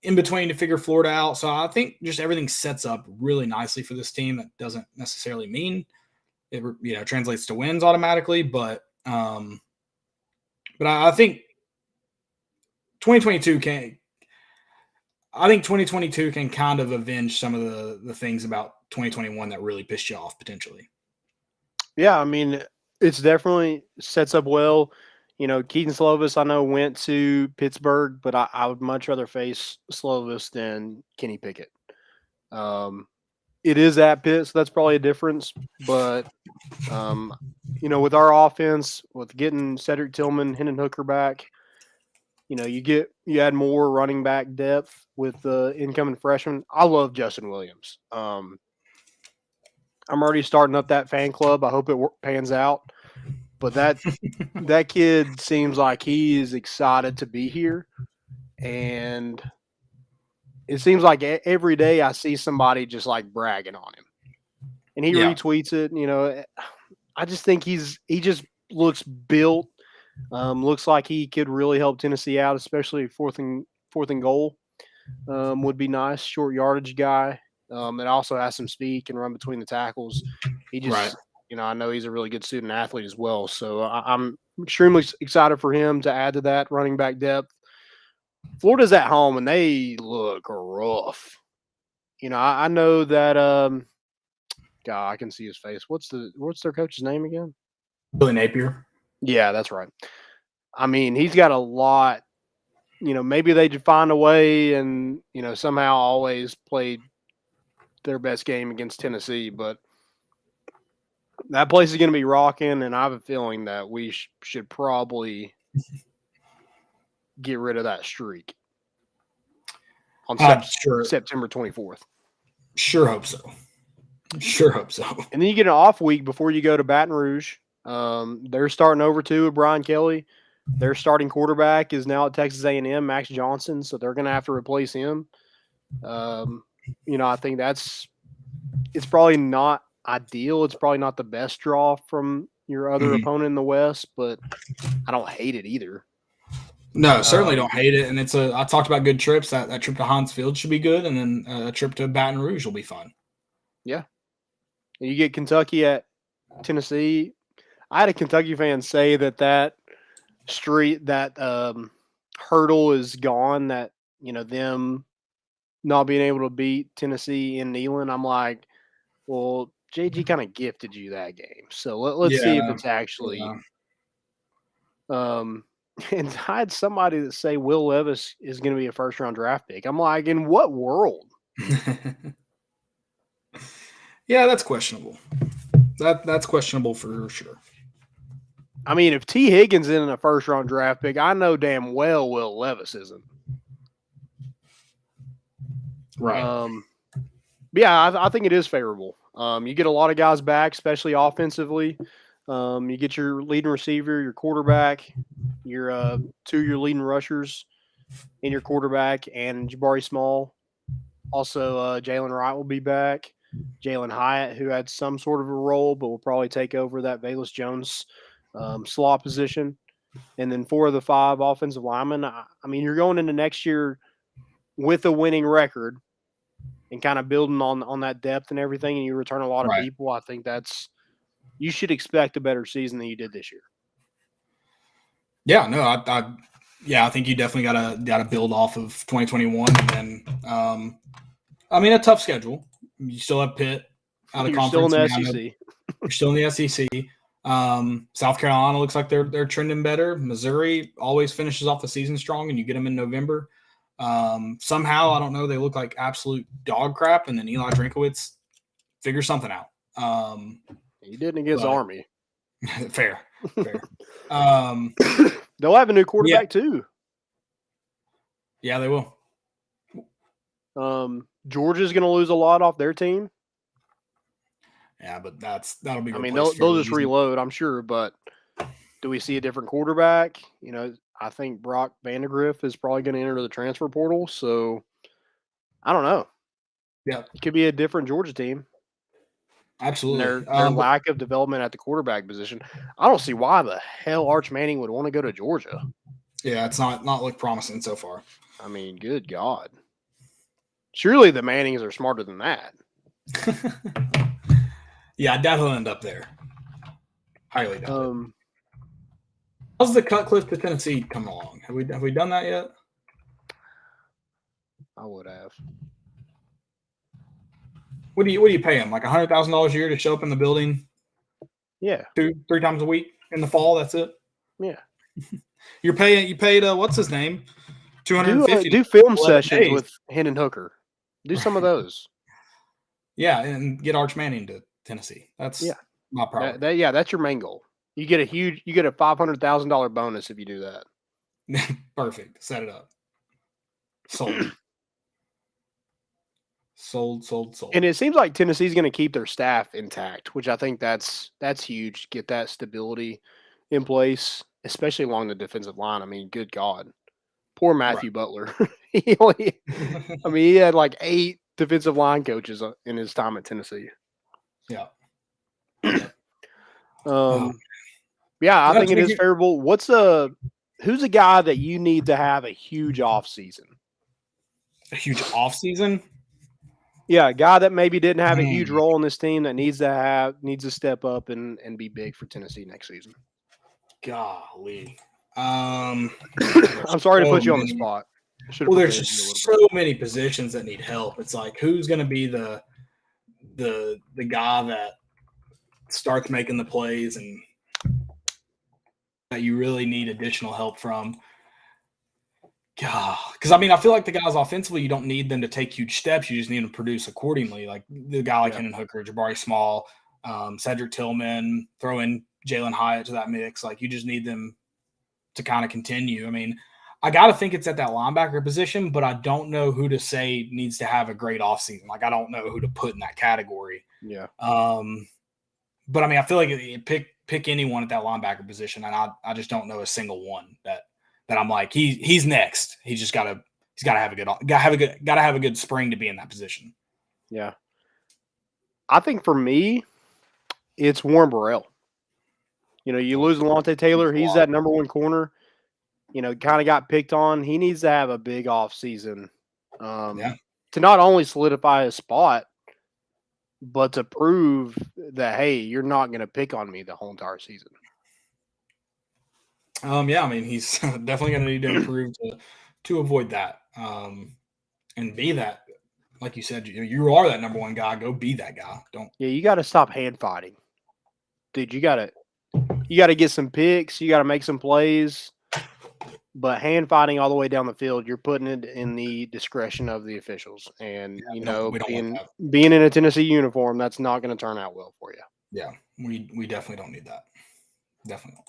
in between to figure Florida out. So I think just everything sets up really nicely for this team. That doesn't necessarily mean it translates to wins automatically, but I think 2022 can kind of avenge some of the things about 2021 that really pissed you off potentially. Yeah, I mean, it's definitely sets up well. Keaton Slovis, I know, went to Pittsburgh, but I would much rather face Slovis than Kenny Pickett. It is at Pitt, so that's probably a difference. But, with our offense, with getting Cedric Tillman, Hendon Hooker back, you add more running back depth with the incoming freshman. I love Justin Williams. I'm already starting up that fan club. I hope it pans out. But that kid seems like he is excited to be here. And it seems like every day I see somebody just like bragging on him. And he retweets it. I just think he just looks built. Looks like he could really help Tennessee out, especially fourth and goal. Would be nice. Short yardage guy. That also has some speed, can run between the tackles. He just, I know he's a really good student athlete as well. So I'm extremely excited for him to add to that running back depth. Florida's at home and they look rough. I know that. God, I can see his face. What's their coach's name again? Billy Napier. Yeah, that's right. I mean, he's got a lot. Maybe they could find a way and somehow always played their best game against Tennessee, but that place is going to be rocking, and I have a feeling that we should probably get rid of that streak on September 24th. Sure hope so. And then you get an off week before you go to Baton Rouge. They're starting over too with Brian Kelly. Their starting quarterback is now at Texas A&M, Max Johnson, so they're going to have to replace him. I think it's probably not ideal. It's probably not the best draw from your other opponent in the West, but I don't hate it either. No, certainly don't hate it. And I talked about good trips. That trip to Heinz Field should be good, and then a trip to Baton Rouge will be fun. Yeah. You get Kentucky at Tennessee. I had a Kentucky fan say that hurdle is gone, that, them not being able to beat Tennessee in Neyland. I'm like, well, JG kind of gifted you that game. So let's see if it's actually and I had somebody that say Will Levis is going to be a first-round draft pick. I'm like, in what world? Yeah, that's questionable. That's questionable for sure. I mean, if T. Higgins isn't a first-round draft pick, I know damn well Will Levis isn't. Right. Yeah, I think it is favorable. You get a lot of guys back, especially offensively. You get your leading receiver, your quarterback, your two of your leading rushers, and your quarterback, and Jabari Small. Also, Jalen Wright will be back. Jalen Hyatt, who had some sort of a role, but will probably take over that Velus Jones slot position. And then 4 of the 5 offensive linemen. I mean, you're going into next year with a winning record and kind of building on that depth and everything, and you return a lot of people. I think you should expect a better season than you did this year. Yeah, no, I think you definitely gotta build off of 2021, and then I mean, a tough schedule. You still have Pitt out of conference. Still in the SEC. You're still in the SEC. South Carolina looks like they're trending better. Missouri always finishes off the season strong, and you get them in November. Somehow, I don't know, they look like absolute dog crap, and then Eli Drinkowitz figures something out. He didn't against Army. Fair. They'll have a new quarterback too. Yeah, they will. Georgia's going to lose a lot off their team. Yeah, but that'll be. I mean, they'll just reload, I'm sure. But do we see a different quarterback? You know, I think Brock Vandegrift is probably going to enter the transfer portal. So I don't know. Yeah, it could be a different Georgia team. Absolutely. Their lack of development at the quarterback position. I don't see why the hell Arch Manning would want to go to Georgia. Yeah, it's not looked promising so far. I mean, good God. Surely the Mannings are smarter than that. Yeah, I doubt he'll end up there. Highly doubt it. How's the Cutcliffe to Tennessee coming along? Have we done that yet? I would have. What do you pay him? Like $100,000 a year to show up in the building? Yeah. 2-3 times a week in the fall. That's it. Yeah. You paid what's his name? $250. Do film sessions with Hendon Hooker. Do some of those. Yeah, and get Arch Manning to Tennessee. That's my priority. That's your main goal. You get a $500,000 bonus if you do that. Perfect. Set it up. Sold. Sold. And it seems like Tennessee's going to keep their staff intact, which I think that's huge. Get that stability in place, especially along the defensive line. I mean, good God. Poor Matthew Butler. He had like 8 defensive line coaches in his time at Tennessee. Yeah. I think it is favorable. Who's a guy that you need to have a huge offseason? A huge offseason? Yeah, a guy that maybe didn't have a huge role in this team that needs to step up and be big for Tennessee next season. Golly. I'm sorry to put you on the spot. Well, there's just so many positions that need help. It's like, who's going to be the guy that starts making the plays and that you really need additional help from? God, because I mean, I feel like the guys offensively, you don't need them to take huge steps. You just need them to produce accordingly. Like the guy like Hendon Hooker, Jabari Small, Cedric Tillman, throw in Jalen Hyatt to that mix. Like you just need them to kind of continue. I mean, I got to think it's at that linebacker position, but I don't know who to say needs to have a great offseason. Like I don't know who to put in that category. Yeah. But I mean, I feel like pick anyone at that linebacker position, and I just don't know a single one that I'm like he's next. He's got to have a good spring to be in that position. Yeah. I think for me, it's Warren Burrell. You know, you lose Alontae Taylor. He's that number 1 corner. You know, kind of got picked on. He needs to have a big off season to not only solidify his spot, but to prove that, hey, you're not going to pick on me the whole entire season. I mean, he's definitely going to need to improve to avoid that and be that, like you said, you are that number 1 guy. Go be that guy. You got to stop hand fighting, dude. You got to get some picks. You got to make some plays. But hand fighting all the way down the field, you're putting it in the discretion of the officials. And, being in a Tennessee uniform, that's not going to turn out well for you. Yeah, we definitely don't need that. Definitely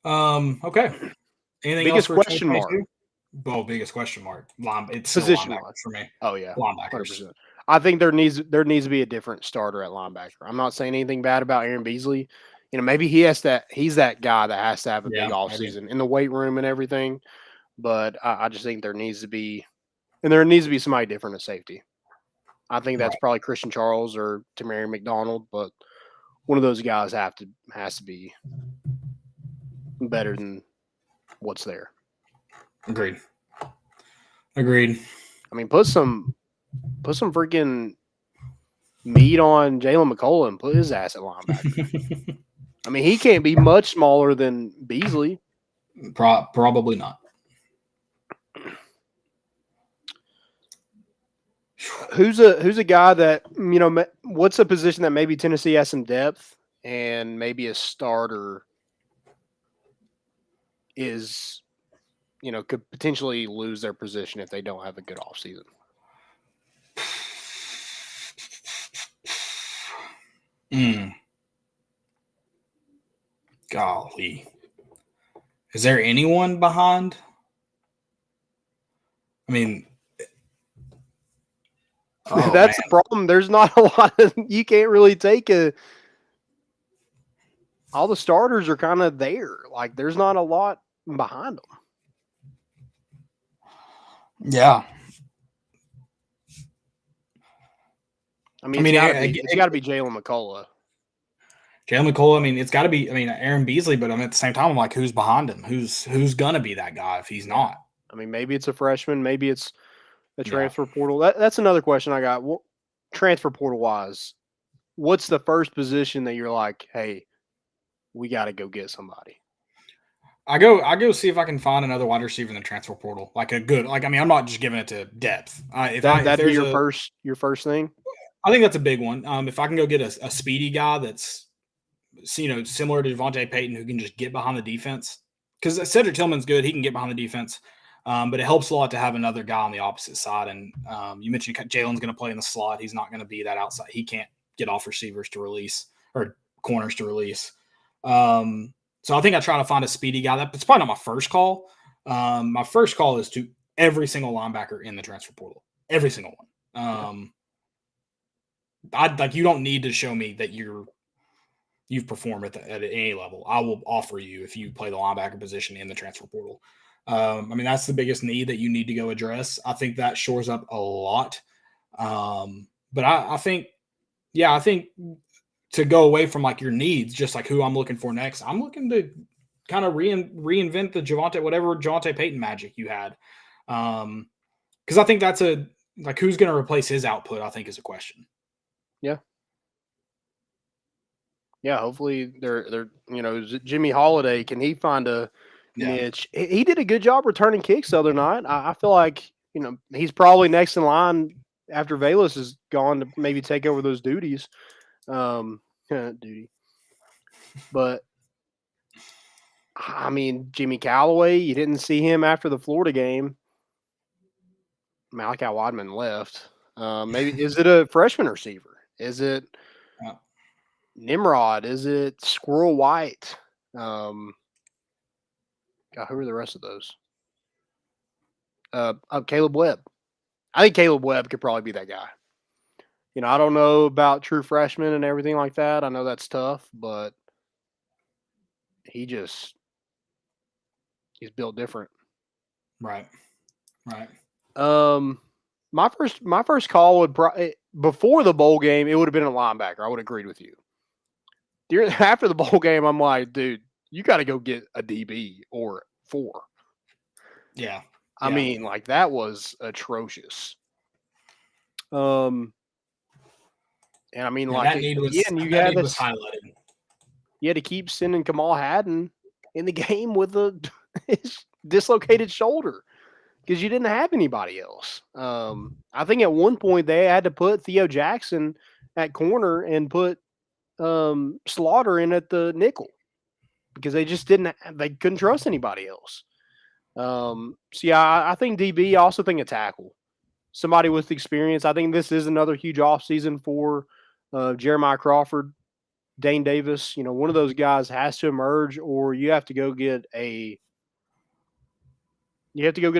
don't need that. Okay. Anything Biggest else for question mark. 2022? Well, biggest question mark. It's still Position linebackers wise. for me. Oh yeah, Linebackers. 100%. I think there needs to be a different starter at linebacker. I'm not saying anything bad about Aaron Beasley. You know, maybe he's that guy that has to have a big offseason in the weight room and everything. But I just think there needs to be somebody different at safety. I think that's probably Christian Charles or Tamari McDonald, but one of those guys has to be better than what's there. Agreed. I mean, put some freaking meat on Jalen McCullough and put his ass at linebacker. I mean, he can't be much smaller than Beasley. Probably not. Who's a guy that, you know, what's a position that maybe Tennessee has some depth and maybe a starter is, you know, could potentially lose their position if they don't have a good offseason? Golly. Is there anyone behind? I mean, that's the problem. There's not a lot you can't really take all the starters are kind of there. Like, there's not a lot behind them. Yeah. I mean, it's got to be Jalen McCullough. Jalen McCullough, I mean, it's got to be, Aaron Beasley, but at the same time, I'm like, who's behind him? Who's going to be that guy if he's not? I mean, maybe it's a freshman. Maybe it's a transfer portal. That's another question I got. Well, transfer portal wise, what's the first position that you're like, hey, we got to go get somebody? I go see if I can find another wide receiver in the transfer portal, like a good, I'm not just giving it to depth. That'd be your first thing. I think that's a big one. If I can go get a speedy guy that's, you know, similar to Devontae Payton, who can just get behind the defense, because Cedric Tillman's good, he can get behind the defense, but it helps a lot to have another guy on the opposite side. And you mentioned Jalen's going to play in the slot; he's not going to be that outside. He can't get off receivers to release or corners to release. So I think I try to find a speedy guy. That's probably not my first call. My first call is to every single linebacker in the transfer portal, every single one. You don't need to show me that you've performed at any level. I will offer you if you play the linebacker position in the transfer portal. That's the biggest need that you need to go address. I think that shores up a lot. But I think to go away from like your needs, just like who I'm looking for next, I'm looking to kind of reinvent the Javonte Payton magic you had. Because I think that's who's going to replace his output, I think is a question. Yeah. Yeah, hopefully they're you know, Jimmy Holiday, can he find a niche? He did a good job returning kicks the other night. I feel like, you know, he's probably next in line after Velus is gone to maybe take over those duties. But I mean, Jimmy Callaway, you didn't see him after the Florida game. Malachi Wadman left. Maybe is it a freshman receiver? Is it Nimrod? Is it Squirrel White? God, who are the rest of those? Caleb Webb. I think Caleb Webb could probably be that guy. You know, I don't know about true freshmen and everything like that. I know that's tough, but he's built different. Right. My first call would before the bowl game, it would have been a linebacker. I would have agreed with you. After the bowl game, I'm like, dude, you got to go get a DB or 4. Yeah. I mean, like, that was atrocious. And I mean, like, that need was highlighted. You had to keep sending Kamal Haddon in the game with his dislocated shoulder because you didn't have anybody else. I think at one point they had to put Theo Jackson at corner and put Slaughter in at the nickel because they just they couldn't trust anybody else. So yeah, I think DB. I also think a tackle, somebody with experience. I think this is another huge offseason for Jeremiah Crawford. Dane Davis, one of those guys has to emerge, or you have to go get a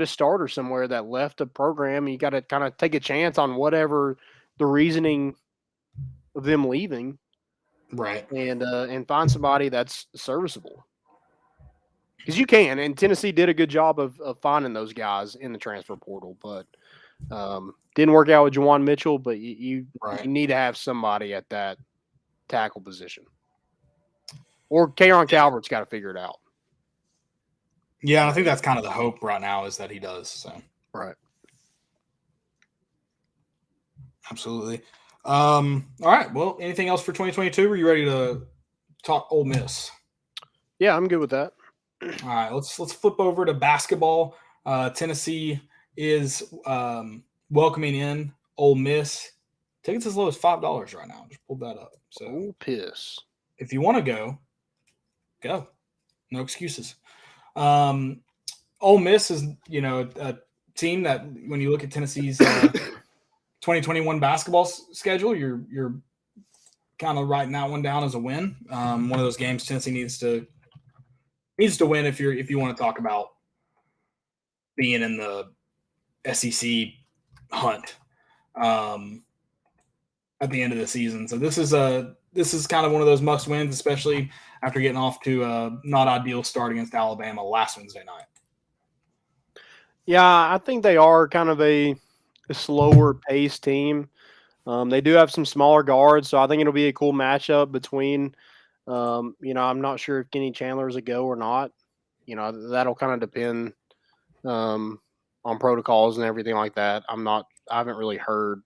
starter somewhere that left the program. You got to kind of take a chance on whatever the reasoning of them leaving, Right. and find somebody that's serviceable. Because you can, and Tennessee did a good job of finding those guys in the transfer portal, but didn't work out with Juwan Mitchell. But you need to have somebody at that tackle position, or K'Ron Calvert's got to figure it out. Yeah, I think that's kind of the hope right now is that he does. So right, absolutely. All right. Well, anything else for 2022? Are you ready to talk Ole Miss? Yeah, I'm good with that. All right, let's flip over to basketball. Tennessee is welcoming in Ole Miss. Tickets as low as $5 right now. Just pulled that up. So piss. If you want to go. No excuses. Ole Miss is, a team that when you look at Tennessee's 2021 basketball schedule, you're kind of writing that one down as a win. One of those games Tennessee needs to win if you want to talk about being in the SEC hunt at the end of the season. So this is kind of one of those must wins, especially after getting off to a not ideal start against Alabama last Wednesday night. Yeah, I think they are kind of a slower paced team. They do have some smaller guards, so I think it'll be a cool matchup between. I'm not sure if Kenny Chandler is a go or not. That'll kind of depend on protocols and everything like that. I haven't really heard.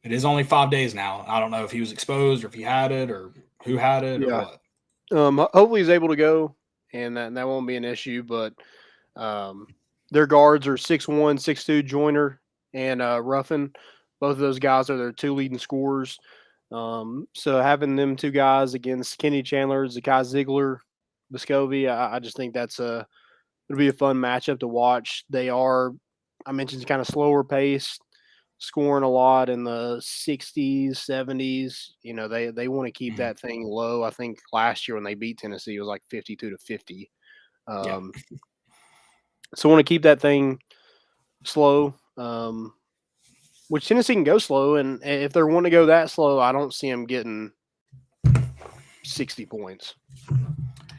It is only 5 days now. I don't know if he was exposed or if he had it or who had it or what. Hopefully he's able to go, and that won't be an issue. But their guards are 6'1", 6'2", Joyner and Ruffin. Both of those guys are their two leading scorers. So having them two guys against Kenny Chandler, Zakai Ziegler, Vescovi, I just think it'll be a fun matchup to watch. They are, I mentioned, kind of slower paced, scoring a lot in the 60s, 70s. They want to keep that thing low. I think last year when they beat Tennessee, it was like 52-50. So want to keep that thing slow, which Tennessee can go slow. And if they want to go that slow, I don't see them getting 60 points.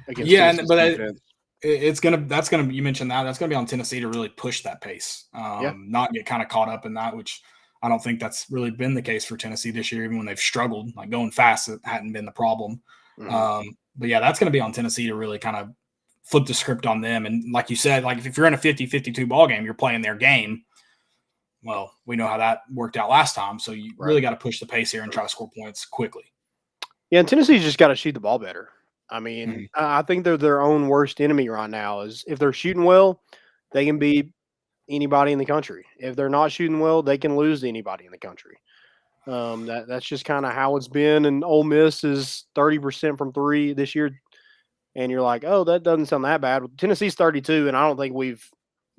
That's gonna you mentioned that's gonna be on Tennessee to really push that pace, not get kind of caught up in that, which I don't think that's really been the case for Tennessee this year. Even when they've struggled, like going fast, it hadn't been the problem. Mm-hmm. But yeah, that's gonna be on Tennessee to really kind of flip the script on them. And like you said, like if you're in a 50-52 ball game, you're playing their game. Well, we know how that worked out last time, so you really got to push the pace here and try to score points quickly. Yeah, and Tennessee's just got to shoot the ball better. I mean, I think they're their own worst enemy right now. Is if they're shooting well, they can beat anybody in the country. If they're not shooting well, they can lose to anybody in the country. That's just kind of how it's been. And Ole Miss is 30% from three this year, and you're like, oh, that doesn't sound that bad. Tennessee's 32, and I don't think we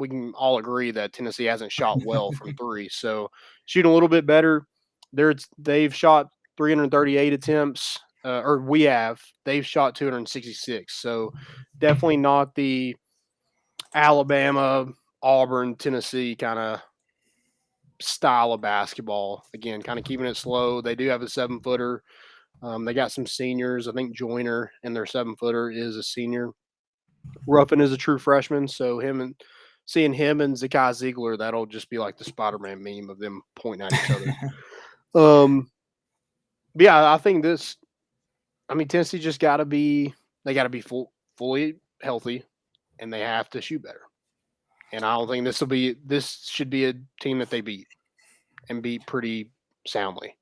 can all agree that Tennessee hasn't shot well from three. So shooting a little bit better. They've shot 338 attempts. They've shot 266. So definitely not the Alabama, Auburn, Tennessee kind of style of basketball. Again, kind of keeping it slow. They do have a 7-footer. They got some seniors. I think Joyner and their 7-footer is a senior. Ruffin is a true freshman. So seeing him and Zakai Ziegler, that'll just be like the Spider-Man meme of them pointing at each other. But yeah, I think Tennessee just got to be fully healthy, and they have to shoot better. And I don't think this should be a team that they beat pretty soundly.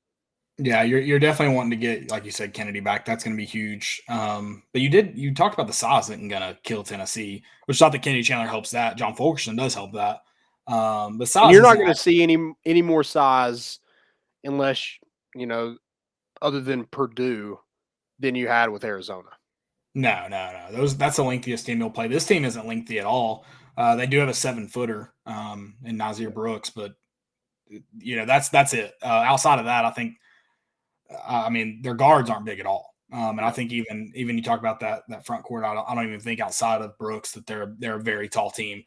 Yeah, you're definitely wanting to get, like you said, Kennedy back. That's going to be huge. But you talked about the size isn't going to kill Tennessee, which not that Kennedy Chandler helps that. John Fulkerson does help that. But size, and you're not going to see any more size unless other than Purdue, than you had with Arizona. No. That's the lengthiest team you'll play. This team isn't lengthy at all. They do have a 7-footer in Nazir Brooks, but that's it. Outside of that, I think, their guards aren't big at all. And I think even you talk about that front court, I don't even think outside of Brooks that they're a very tall team.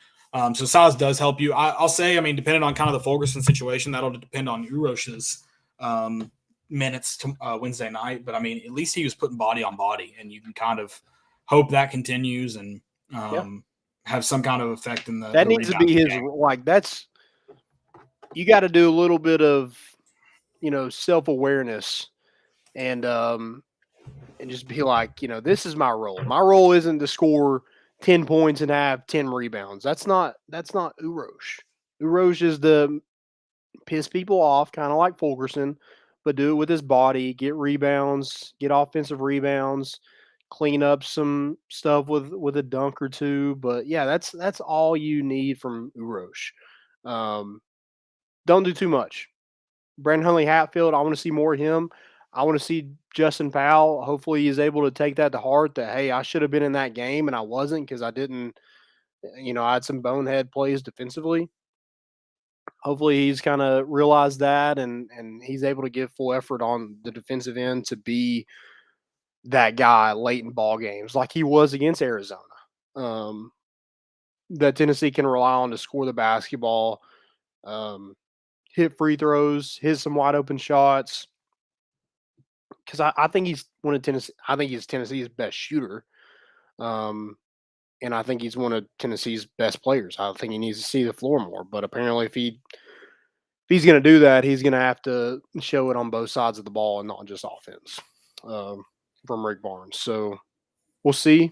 So size does help you. I'll say, I mean, depending on kind of the Fulkerson situation, that'll depend on Urosh's minutes to Wednesday night. But I mean, at least he was putting body on body, and you can kind of hope that continues and have some kind of effect in the. That needs to be his game. That's you got to do a little bit of self-awareness and just be like, this is my role. My role isn't to score 10 points and have 10 rebounds. That's not Urosh. Urosh is to piss people off, kind of like Fulkerson, but do it with his body, get rebounds, get offensive rebounds, clean up some stuff with a dunk or two. But yeah, that's all you need from Urosh. Don't do too much. Brandon Huntley Hatfield, I want to see more of him. I want to see Justin Powell. Hopefully he's able to take that to heart that, hey, I should have been in that game and I wasn't because I didn't, I had some bonehead plays defensively. Hopefully he's kind of realized that and he's able to give full effort on the defensive end to be that guy late in ball games like he was against Arizona. That Tennessee can rely on to score the basketball, hit free throws, hit some wide open shots. Because I think he's one of Tennessee. I think he's Tennessee's best shooter, and I think he's one of Tennessee's best players. I think he needs to see the floor more. But apparently, if he's going to do that, he's going to have to show it on both sides of the ball and not just offense from Rick Barnes. So we'll see.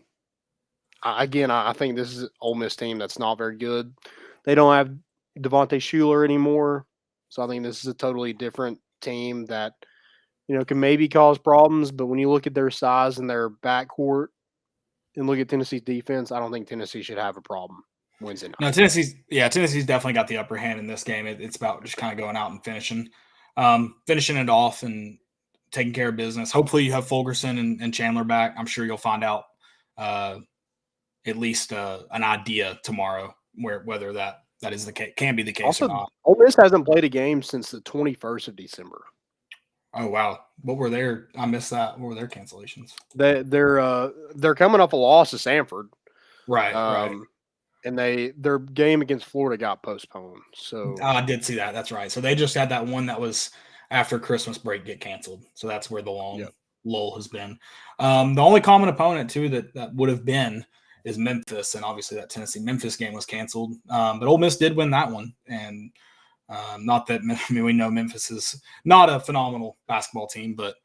I think this is an Ole Miss team that's not very good. They don't have Devontae Shuler anymore, so I think this is a totally different team that can maybe cause problems. But when you look at their size and their backcourt and look at Tennessee's defense, I don't think Tennessee should have a problem Wednesday night. No, Tennessee's definitely got the upper hand in this game. It's about just kind of going out and finishing it off and taking care of business. Hopefully you have Fulkerson and Chandler back. I'm sure you'll find out at least an idea tomorrow whether that is the case, can be the case also, or not. Ole Miss hasn't played a game since the 21st of December. Oh wow! What were their? I missed that. What were their cancellations? They're coming off a loss to Samford, right? Right. And their game against Florida got postponed. So I did see that. That's right. So they just had that one that was after Christmas break get canceled. So that's where the long lull has been. The only common opponent too that would have been is Memphis, and obviously that Tennessee-Memphis game was canceled. But Ole Miss did win that one, and not that we know Memphis is not a phenomenal basketball team, but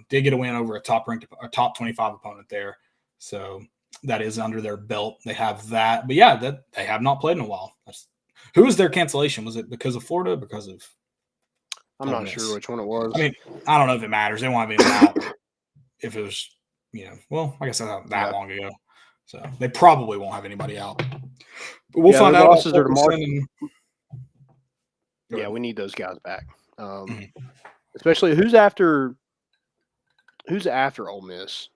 did get a win over a top 25 opponent there. So that is under their belt. They have that, but yeah, that they have not played in a while. Who was their cancellation? Was it because of Florida? Because of I'm not sure which one it was. I mean, I don't know if it matters. They won't have anyone out if it was, well, I guess that's not that long ago. So they probably won't have anybody out. But we'll find out. Yeah, we need those guys back. Especially who's after Ole Miss?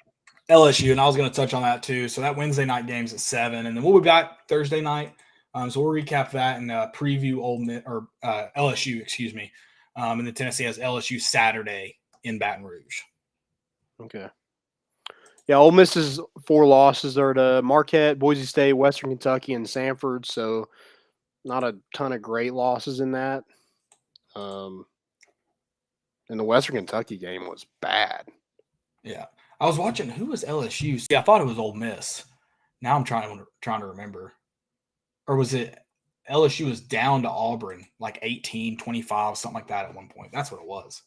LSU, and I was going to touch on that too. So that Wednesday night game's at 7, and then we'll be back Thursday night. So we'll recap that and preview LSU, excuse me. And then Tennessee has LSU Saturday in Baton Rouge. Okay. Yeah, Ole Miss's 4 losses are to Marquette, Boise State, Western Kentucky, and Samford. So not a ton of great losses in that. And the Western Kentucky game was bad. Yeah. I was watching who was LSU. See, I thought it was Ole Miss. Now I'm trying to remember. Or was it LSU was down to Auburn, like 18-25, something like that at one point. That's what it was.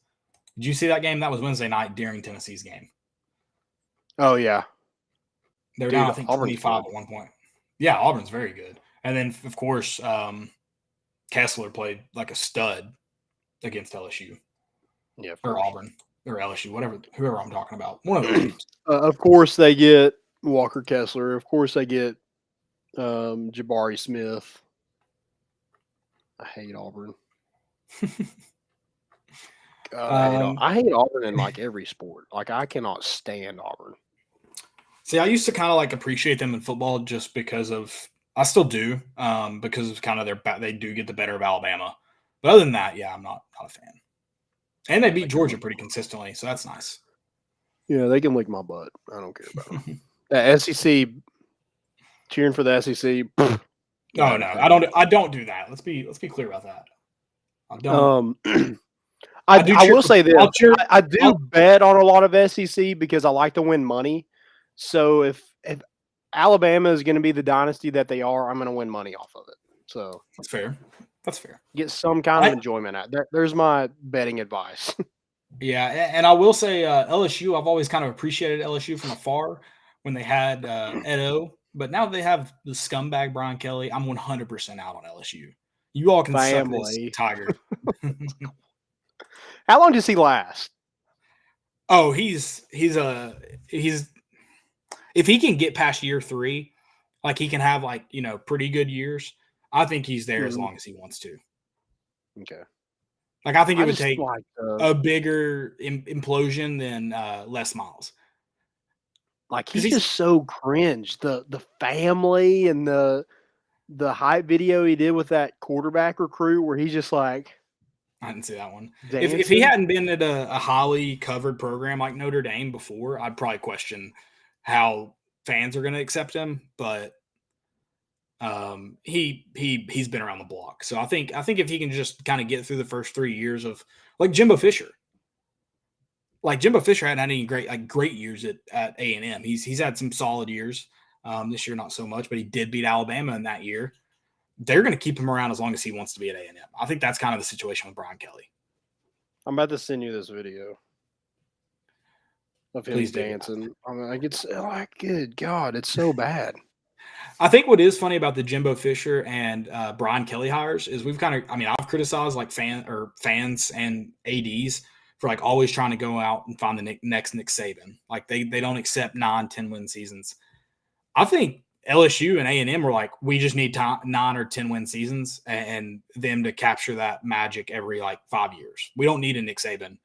Did you see that game? That was Wednesday night during Tennessee's game. Oh, yeah. They were down, I think, 25 at one point. Yeah, Auburn's very good. And then, of course, Kessler played like a stud against LSU. Yeah, or Auburn or LSU, whoever I'm talking about. One of those teams. Of course, they get Walker Kessler. Of course, they get Jabari Smith. I hate Auburn. I hate Auburn in like every sport. Like I cannot stand Auburn. See, I used to kind of like appreciate them in football just because of I still do because of kind of they do get the better of Alabama. But other than that, yeah, I'm not a fan. And they beat Georgia pretty consistently, so that's nice. Yeah, they can lick my butt. I don't care about them. The SEC, cheering for the SEC. No, I don't do that. Let's be clear about that. I don't. I will say this. I do bet on a lot of SEC because I like to win money. So if Alabama is going to be the dynasty that they are, I'm going to win money off of it. So that's fair. That's fair. Get some kind of enjoyment out. There's my betting advice. Yeah, and I will say LSU, I've always kind of appreciated LSU from afar when they had Ed O, but now they have the scumbag Brian Kelly. I'm 100% out on LSU. You all can suck this tiger. How long does he last? Oh, he's if he can get past year 3, like he can have pretty good years. I think he's there as long as he wants to. Okay. Like I think it would take a bigger implosion than Les Miles. Like he's just so cringe. The family and the hype video he did with that quarterback recruit where he's just like, I didn't see that one. If he hadn't been at a highly covered program like Notre Dame before, I'd probably question how fans are going to accept him. But he's been around the block. So I think if he can just kind of get through the first 3 years of like Jimbo Fisher. Like Jimbo Fisher hadn't had any great years at A&M. He's had some solid years. This year not so much, but he did beat Alabama in that year. They're going to keep him around as long as he wants to be at A&M. I think that's kind of the situation with Brian Kelly. I'm about to send you this video of him dancing. I'm like, it's like, good God, it's so bad. I think what is funny about the Jimbo Fisher and Brian Kelly hires is I've criticized like fans and ADs for like always trying to go out and find the next Nick Saban. Like they don't accept 9-10 win seasons. I think LSU and A&M were like, we just need 9 or 10 win seasons and them to capture that magic every 5 years. We don't need a Nick Saban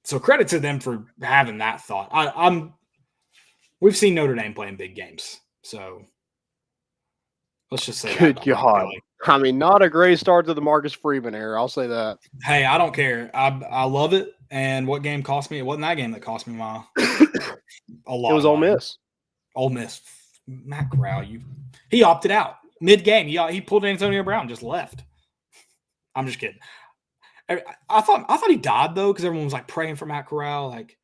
So credit to them for having that thought. We've seen Notre Dame playing big games, so let's just say good God. I mean, not a great start to the Marcus Freeman era. I'll say that. Hey, I don't care. I love it. And what game cost me? It wasn't that game that cost me a lot. It was Ole Miss. Ole Miss. Matt Corral. He opted out mid-game. He pulled Antonio Brown and just left. I'm just kidding. I thought he died though because everyone was like praying for Matt Corral, like.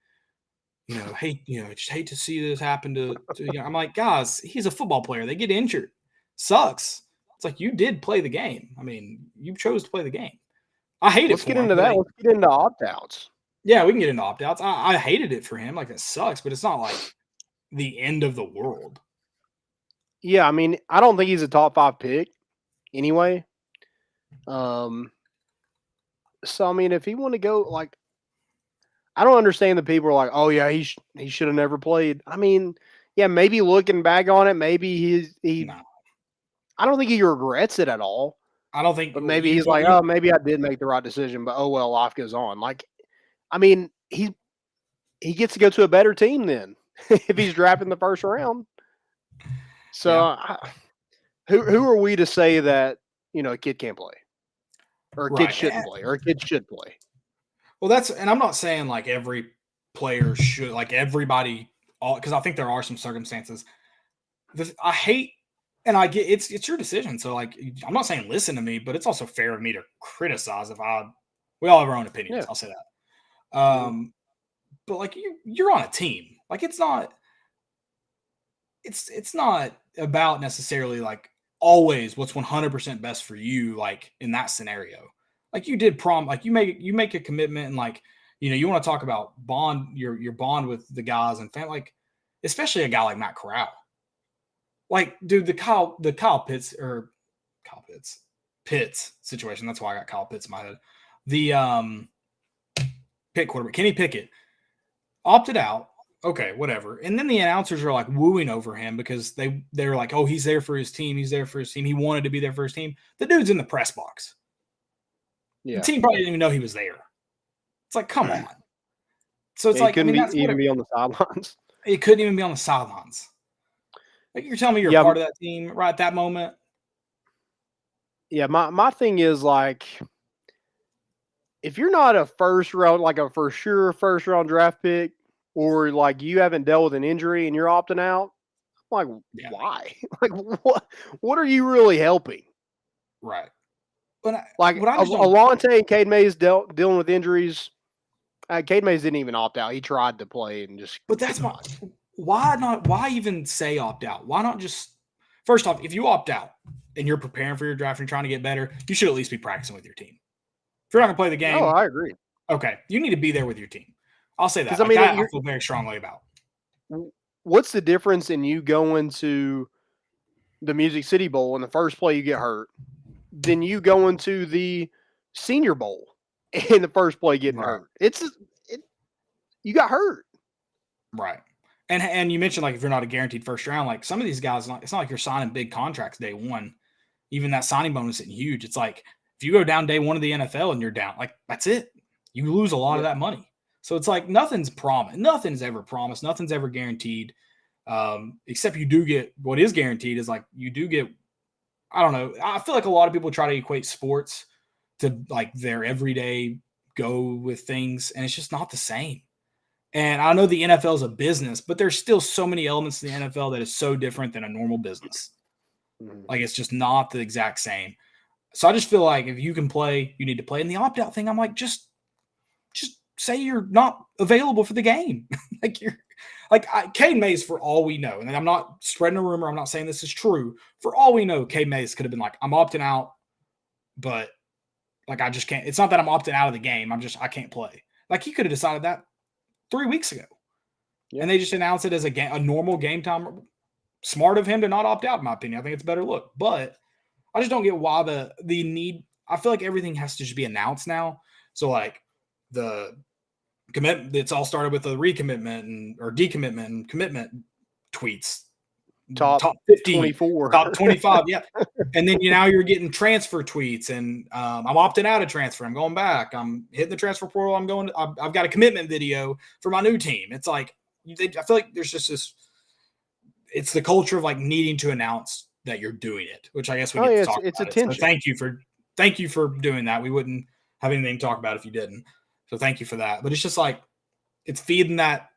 Just hate to see this happen to I'm like, guys, he's a football player. They get injured. Sucks. It's like you did play the game. I mean, you chose to play the game. I hate it. Let's get into that. Let's get into opt-outs. Yeah, we can get into opt-outs. I hated it for him. Like, it sucks, but it's not like the end of the world. Yeah, I mean, I don't think he's a top 5 pick anyway. So, I mean, if he want to go, I don't understand the people are like, oh, yeah, he should have never played. I mean, yeah, maybe looking back on it, maybe No. I don't think he regrets it at all. I don't think. But maybe he's like, oh, maybe I did make the right decision, but oh, well, life goes on. Like, I mean, he gets to go to a better team then if he's drafted in the first round. So who are we to say that, a kid can't play or a kid shouldn't play or a kid should play? Well, and I'm not saying like every player should, like everybody, because I think there are some circumstances. I hate, and I get it's your decision. So like, I'm not saying listen to me, but it's also fair of me to criticize we all have our own opinions. Yeah. I'll say that. But like you're on a team. Like it's not about necessarily like always what's 100% best for you. Like in that scenario. Like you did like you make a commitment and like, you want to talk about your bond with the guys and family, like especially a guy like Matt Corral. Like, dude, the Kyle Pitts situation. That's why I got Kyle Pitts in my head. The Pitt quarterback, Kenny Pickett, opted out. Okay, whatever. And then the announcers are like wooing over him because they're like, oh, he's there for his team. He's there for his team. He wanted to be there for his team. The dude's in the press box. Yeah. The team probably didn't even know he was there. It's like, come on. So it's like, couldn't even be on the sidelines. It couldn't even be on the sidelines. Like you're telling me you're a part of that team right at that moment. Yeah, my thing is like, if you're not a first round, like a for sure first round draft pick, or like you haven't dealt with an injury and you're opting out, I'm like, why? Like, what are you really helping? Right. But Like, Alontae and Cade Mays dealing with injuries. Cade Mays didn't even opt out. He tried to play and just. But that's why not? Why even say opt out? Why not just first off, if you opt out and you're preparing for your draft and trying to get better, you should at least be practicing with your team. If you're not gonna play the game, I agree. Okay, you need to be there with your team. I'll say that. I mean, I feel very strongly about. What's the difference in you going to the Music City Bowl and the first play you get hurt, than you going to the Senior Bowl and the first play getting hurt? You got hurt. Right. And you mentioned, like, if you're not a guaranteed first round, like some of these guys, it's not like you're signing big contracts day one. Even that signing bonus isn't huge. It's like if you go down day one of the NFL and you're down, like that's it. You lose a lot of that money. So it's like nothing's promised. Nothing's ever promised. Nothing's ever guaranteed. Except you do get what is guaranteed is like you do get, I don't know. I feel like a lot of people try to equate sports to like their everyday go with things, and it's just not the same. And I know the NFL is a business, but there's still so many elements to the NFL that is so different than a normal business. Like it's just not the exact same. So I just feel like if you can play, you need to play. And the opt-out thing, I'm like, just say you're not available for the game. Cade Mays, for all we know, and I'm not spreading a rumor, I'm not saying this is true. For all we know, Cade Mays could have been like, I'm opting out, but like I just can't. It's not that I'm opting out of the game. I can't play. Like he could have decided that 3 weeks ago. And they just announced it as a normal game time. Smart of him to not opt out, in my opinion. I think it's a better look. But I just don't get why the need. I feel like everything has to just be announced now. So like the commit, it's all started with the recommitment or decommitment and commitment tweets. Top 50, 24. Top 25, yeah. And then now you're getting transfer tweets, and I'm opting out of transfer. I'm going back. I'm hitting the transfer portal. I've got a commitment video for my new team. It's like I feel like there's just this. It's the culture of like needing to announce that you're doing it, which I guess we get to talk about. It's attention. So thank you for doing that. We wouldn't have anything to talk about if you didn't. So thank you for that. But it's just like it's feeding that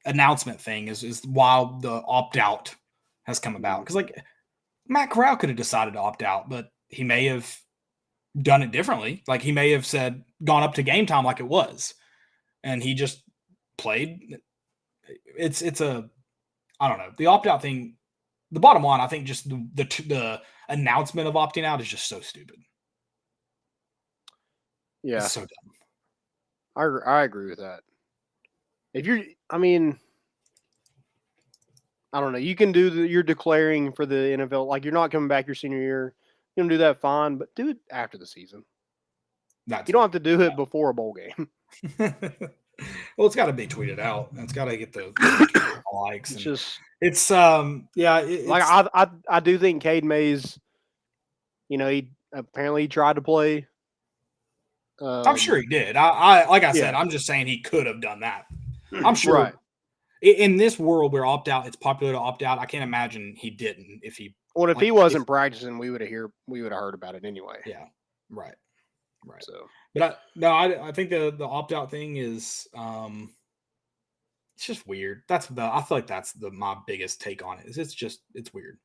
announcement thing is why the opt out has come about. Because like Matt Corral could have decided to opt out, but he may have done it differently. Like he may have gone up to game time like it was, and he just played. It's I don't know. The opt out thing. The bottom line, I think, just the announcement of opting out is just so stupid. Yeah, it's so dumb. I agree with that. I don't know. You can do you're declaring for the NFL, like you're not coming back your senior year. You can do that fine, but do it after the season. You don't have to do it before a bowl game. Well, it's got to be tweeted out. It's got to get the likes. I do think Cade Mays, he apparently tried to play. I'm sure he did. I said, I'm just saying he could have done that. I'm sure. Right. In this world where opt out, it's popular to opt out. I can't imagine he didn't. If he wasn't practicing, we would have heard about it anyway. Yeah. Right. So, but I think the opt out thing is it's just weird. I feel like that's my biggest take on it. It's weird.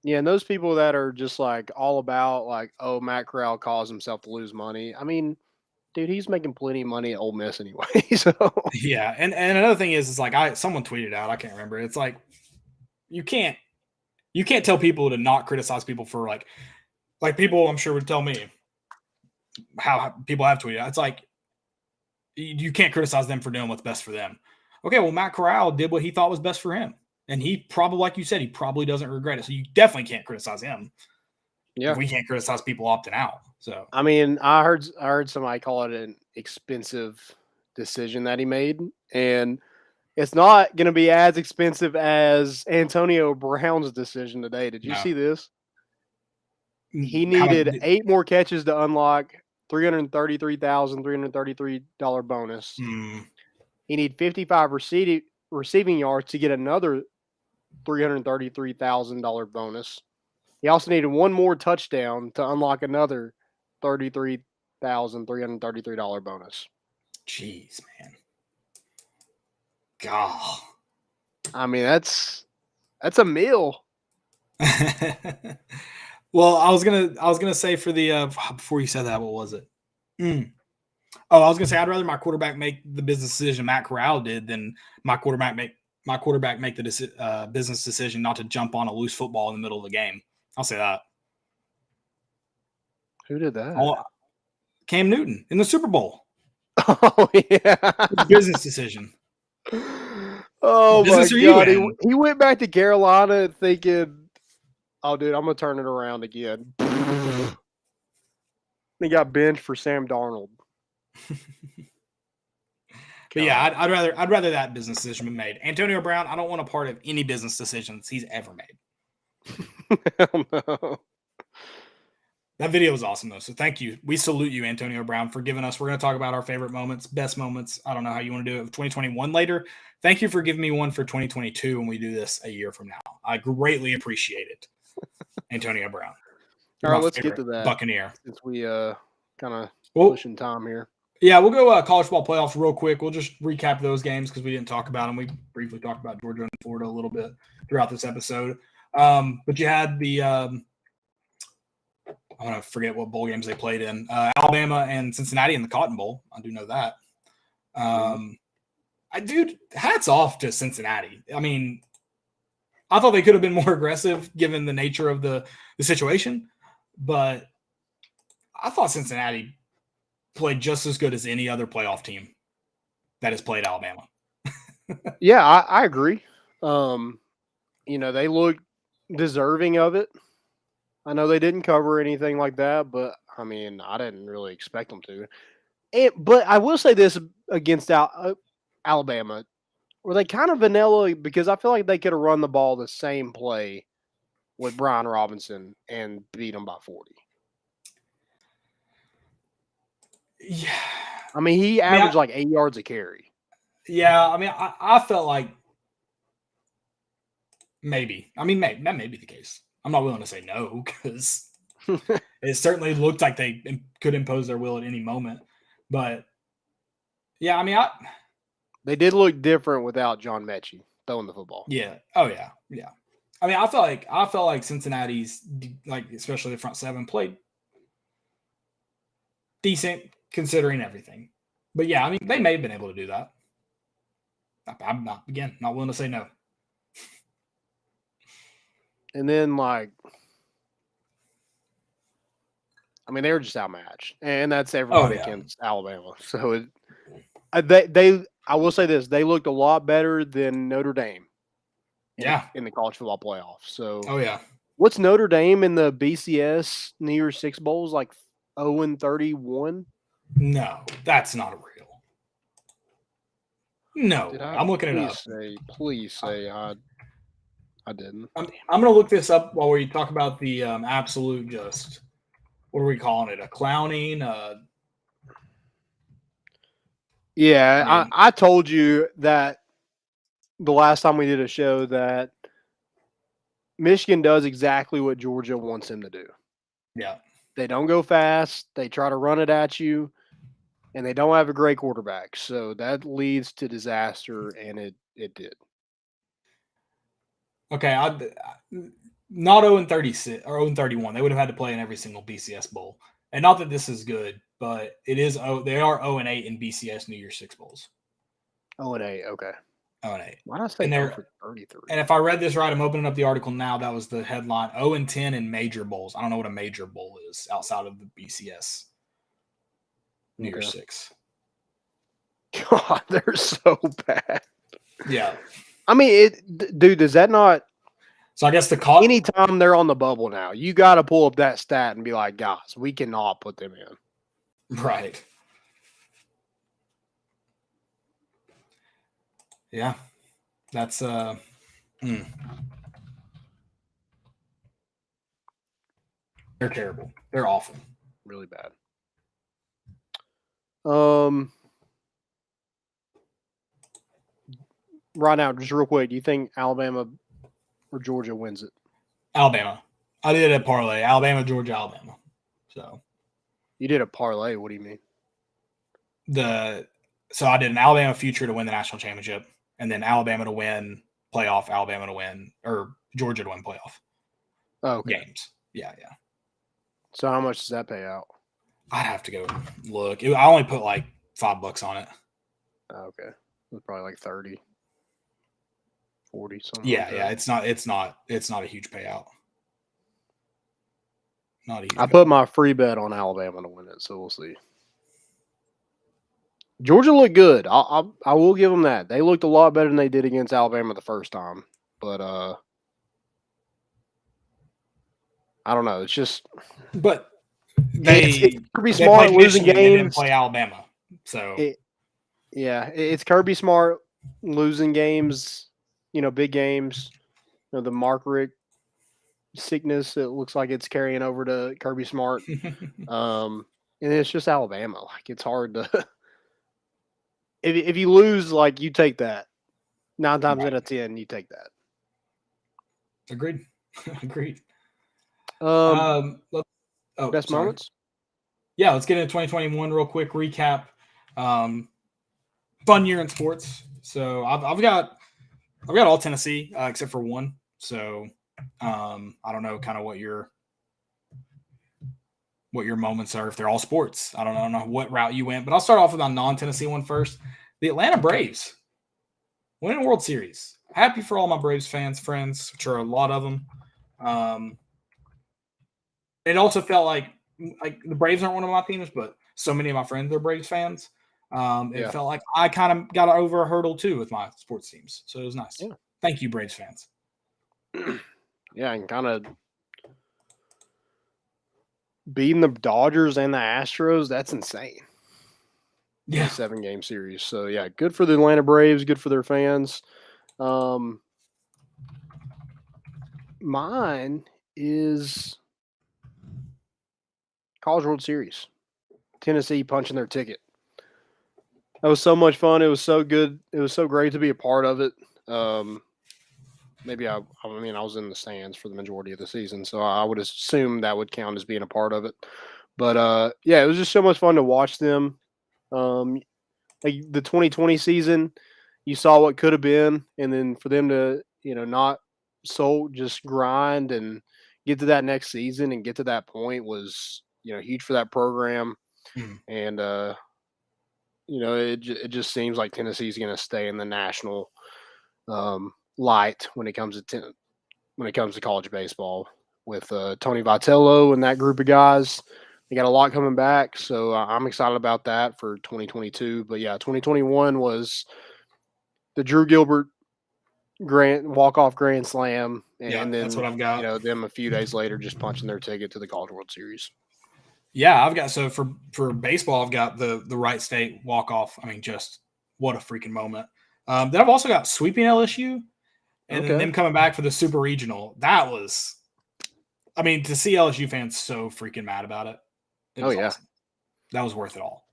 Yeah, and those people that are just like all about like, oh, Matt Corral caused himself to lose money. I mean, dude, he's making plenty of money at Ole Miss anyway. So yeah, and another thing is like someone tweeted out, I can't remember. It's like you can't tell people to not criticize people for like people I'm sure would tell me how people have tweeted out. It's like you can't criticize them for doing what's best for them. Okay, well, Matt Corral did what he thought was best for him. And he probably, like you said, he probably doesn't regret it. So you definitely can't criticize him. Yeah. We can't criticize people opting out. So I mean, I heard somebody call it an expensive decision that he made. And it's not going to be as expensive as Antonio Brown's decision today. Did you see this? He needed 8 more catches to unlock $333,333 bonus. He needed 55 receiving yards to get another $333,000 bonus. He also needed 1 more touchdown to unlock another $33,000 $5,333 bonus. Jeez, man. God. I mean, that's a meal. Well, I was gonna say for the before you said that, what was it? Oh, I was gonna say I'd rather my quarterback make the business decision Matt Corral did than my quarterback make the business decision not to jump on a loose football in the middle of the game. I'll say that. Who did that? Oh, Cam Newton in the Super Bowl. Oh yeah, Business decision. Oh business my are you God! in? He went back to Carolina thinking, "Oh, dude, I'm gonna turn it around again." He got benched for Sam Darnold. But yeah, I'd rather that business decision be made. Antonio Brown, I don't want a part of any business decisions he's ever made. Hell no. That video was awesome though. So thank you. We salute you, Antonio Brown, for giving us. We're going to talk about our favorite moments, best moments. I don't know how you want to do it. 2021 later. Thank you for giving me one for 2022 when we do this a year from now. I greatly appreciate it, Antonio Brown. All right, let's get to that. Buccaneer. Since we kind of pushing time here. Yeah, we'll go college football playoffs real quick. We'll just recap those games because we didn't talk about them. We briefly talked about Georgia and Florida a little bit throughout this episode. But you had the I want to forget what bowl games they played in. Alabama and Cincinnati in the Cotton Bowl. I do know that. Hats off to Cincinnati. I mean, I thought they could have been more aggressive given the nature of the situation, but I thought Cincinnati played just as good as any other playoff team that has played Alabama. Yeah, I agree. They look deserving of it. I know they didn't cover anything like that, but I mean, I didn't really expect them to. But I will say this against Alabama, were they kind of vanilla because I feel like they could have run the ball the same play with Brian Robinson and beat them by 40. Yeah. I mean, he averaged like 8 yards a carry. Yeah, I mean, I felt like maybe. I mean, that may be the case. I'm not willing to say no because it certainly looked like they could impose their will at any moment. But, yeah, I mean, they did look different without John Mechie throwing the football. Yeah. Oh, yeah. Yeah. I mean, I felt like Cincinnati's, like, especially the front seven, played decent considering everything. But, yeah, I mean, they may have been able to do that. I'm not willing to say no. And then, they were just outmatched, and that's everybody against Alabama. So I will say this: they looked a lot better than Notre Dame. In the college football playoffs. So, what's Notre Dame in the BCS New Year's Six Bowls like 0-31? No, that's not real. No, I'm looking it up. Please say I didn't. I'm going to look this up while we talk about the absolute just, what are we calling it? A clowning? Yeah, I told you that the last time we did a show that Michigan does exactly what Georgia wants them to do. Yeah. They don't go fast. They try to run it at you, and they don't have a great quarterback. So that leads to disaster, and it did. Okay, not 0-36 or 0-31. They would have had to play in every single BCS bowl. And not that this is good, but it is. They are 0-8 in BCS New Year's Six bowls. 0-8, okay. 0-8. Why not say 33? And if I read this right, I'm opening up the article now. That was the headline: 0-10 in major bowls. I don't know what a major bowl is outside of the BCS New Year's Six. God, they're so bad. Yeah. I mean, dude, does that not? So I guess anytime they're on the bubble now, you got to pull up that stat and be like, guys, we cannot put them in. Right. Yeah. That's They're terrible. They're awful. Really bad. Right now, just real quick, do you think Alabama or Georgia wins it? Alabama. I did a parlay. Alabama, Georgia, Alabama. So You did a parlay. What do you mean? So I did an Alabama future to win the national championship, and then Alabama to win playoff, Alabama to win, or Georgia to win playoff games. Yeah. So how much does that pay out? I'd have to go look. I only put like $5 on it. Okay. It's probably like 30, 40, something. Yeah, like that. yeah. It's not a huge payout. Not a huge I payout. put my free bet on Alabama to win it, so we'll see. Georgia looked good. I will give them that. They looked a lot better than they did against Alabama the first time. But I don't know. It's just But it's Kirby they Smart played losing Michigan and then games. play Alabama. So It's Kirby Smart losing games. Big games. The Mark Richt sickness. It looks like it's carrying over to Kirby Smart. And it's just Alabama. Like, it's hard to. If you lose, like, you take that. 9 times out of 10, you take that. Agreed. Best moments? Yeah, let's get into 2021 real quick recap. Fun year in sports. So I've got all Tennessee except for one. So I don't know kind of what your moments are if they're all sports. I don't know what route you went, but I'll start off with my non-Tennessee one first. The Atlanta Braves winning a World Series. Happy for all my Braves fans, friends, which are a lot of them. It also felt like the Braves aren't one of my teams, but so many of my friends are Braves fans. It felt like I kind of got over a hurdle too with my sports teams. So it was nice. Yeah. Thank you, Braves fans. Yeah, and kind of beating the Dodgers and the Astros, that's insane. Yeah. 7-game series. So, yeah, good for the Atlanta Braves, good for their fans. Mine is College World Series. Tennessee punching their ticket. That was so much fun. It was so good. It was so great to be a part of it. Maybe I was in the stands for the majority of the season, so I would assume that would count as being a part of it. But it was just so much fun to watch them. Like the 2020 season, you saw what could have been, and then for them to not just grind and get to that next season and get to that point was huge for that program. And it just seems like Tennessee's going to stay in the national light when it comes to college baseball with Tony Vitello and that group of guys. They got a lot coming back, so I'm excited about that for 2022. But yeah, 2021 was the Drew Gilbert walk-off grand slam, and then that's what I've got. Them a few days later just punching their ticket to the College World Series. Yeah, I've got for baseball, I've got the Wright State walk-off. I mean, just what a freaking moment. Then I've also got sweeping LSU and then them coming back for the Super Regional. That was, I mean, to see LSU fans so freaking mad about it. Awesome. That was worth it all.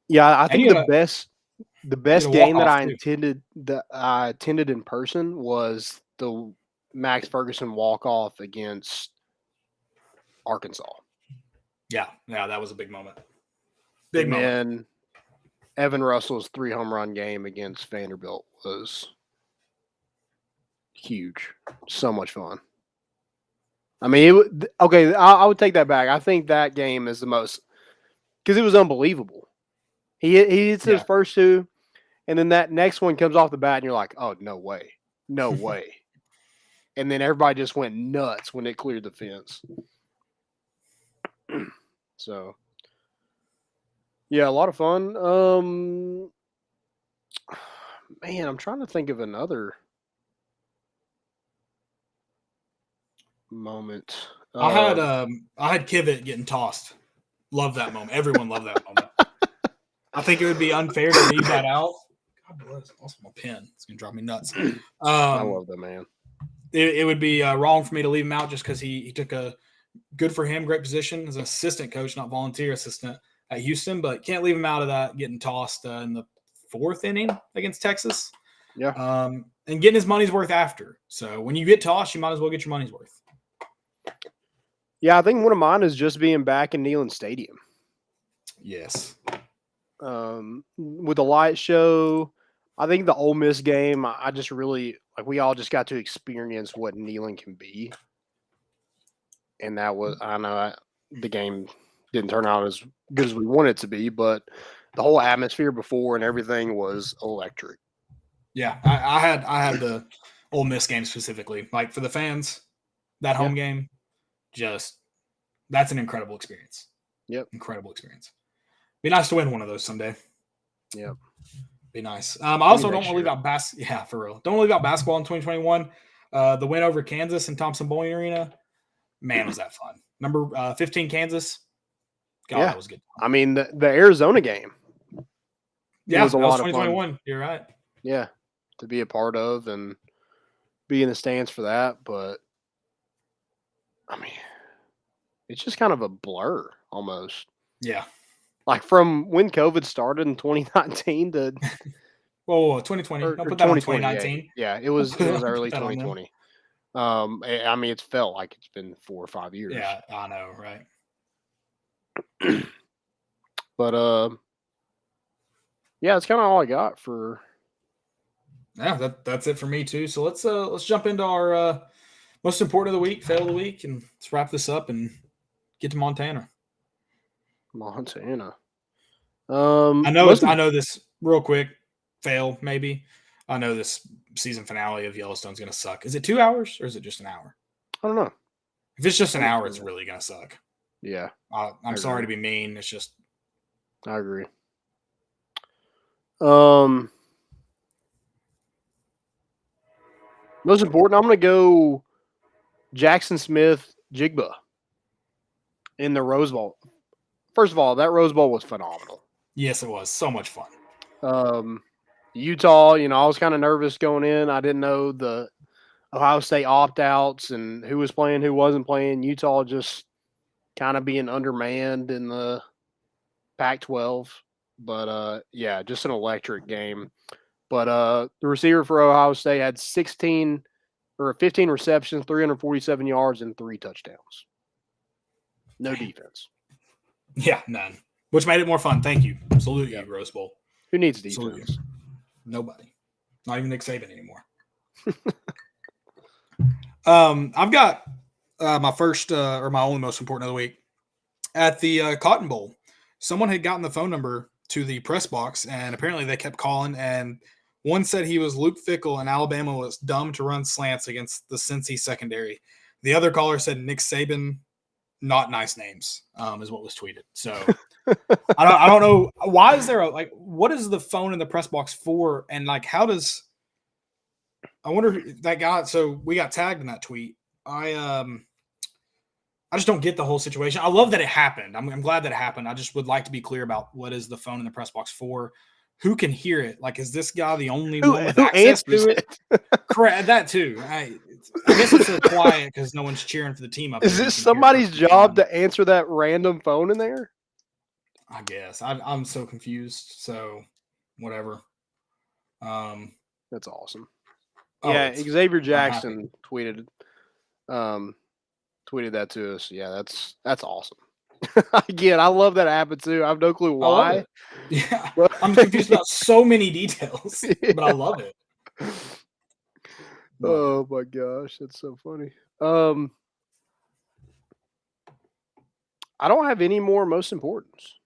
Yeah, I think the best game that I attended in person was the Max Ferguson walk-off against Arkansas. Yeah, that was a big moment. And Evan Russell's 3-home run game against Vanderbilt was huge. So much fun. I mean, I would take that back. I think that game is the most – because it was unbelievable. He hits his first two, and then that next one comes off the bat, and you're like, oh, no way. No way. And then everybody just went nuts when it cleared the fence. So, yeah, a lot of fun. Man, I'm trying to think of another moment. I had Kivett getting tossed. Love that moment. Everyone loved that moment. I think it would be unfair to leave that out. God bless. Also, my pen. It's gonna drive me nuts. I love that man. It would be wrong for me to leave him out just because he took a good for him, great position as an assistant coach, not volunteer assistant at Houston, but can't leave him out of that getting tossed in the 4th inning against Texas. Yeah. And getting his money's worth after. So when you get tossed, you might as well get your money's worth. Yeah, I think one of mine is just being back in Neyland Stadium. Yes. With the light show, I think the Ole Miss game, I just really we all just got to experience what Neyland can be, and that was the game didn't turn out as good as we wanted it to be, but the whole atmosphere before and everything was electric. Yeah, I had the Ole Miss game specifically, like for the fans, that home game, that's an incredible experience. Yep, incredible experience. Be nice to win one of those someday. Yep. Be nice. I also don't want to leave out Yeah, for real. Don't leave out basketball in 2021. The win over Kansas in Thompson Boling Arena. Man, was that fun. Number 15 Kansas. God, that was good. I mean, the Arizona game. Yeah, was a lot of 2021. fun. You're right. Yeah, to be a part of and be in the stands for that. But, I mean, it's just kind of a blur almost. Yeah. Like from when COVID started in 2019 to 2020. I'll put that on 2019. Yeah, it was early 2020. I mean, it's felt like it's been 4 or 5 years. Yeah, I know, right? But yeah, that's kind of all I got for. Yeah, that's it for me too. So let's jump into our most important of the week, fail of the week, and let's wrap this up and get to Montana. I know this real quick. Fail, maybe. I know this season finale of Yellowstone's going to suck. Is it 2 hours or is it just an hour? I don't know. If it's just an hour, it's really going to suck. Yeah. I'm sorry to be mean. It's just. I agree. Most important, I'm going to go Jackson Smith Jigba in the Rose Bowl. First of all, that Rose Bowl was phenomenal. Yes, it was. So much fun. Utah, I was kind of nervous going in. I didn't know the Ohio State opt-outs and who was playing, who wasn't playing. Utah just kind of being undermanned in the Pac-12. But, yeah, just an electric game. But the receiver for Ohio State had 15 receptions, 347 yards, and 3 touchdowns. No defense. Yeah, none. Which made it more fun. Thank you. Salute you, Rose Bowl. Who needs defense? Nobody. Not even Nick Saban anymore. I've got my first or my only most important of the week. At the Cotton Bowl, someone had gotten the phone number to the press box, and apparently they kept calling, and one said he was Luke Fickell and Alabama was dumb to run slants against the Cincy secondary. The other caller said Nick Saban, not nice names, is what was tweeted. So I don't know. Why is there what is the phone in the press box for? And how does, I wonder if that got, so we got tagged in that tweet. I just don't get the whole situation. I love that it happened. I'm glad that it happened. I just would like to be clear about what is the phone in the press box for. Who can hear it? Is this guy the only one with access to it? Correct. That too. I guess it's so quiet because no one's cheering for the team up. Is this somebody's job to answer that random phone in there? I guess. I'm so confused. So whatever. That's awesome. Yeah, Xavier Jackson tweeted that to us. Yeah, that's awesome. Again, I love that happened too. I have no clue why. Yeah, I'm confused about so many details, but I love it. Oh my gosh, that's so funny. I don't have any more most importance.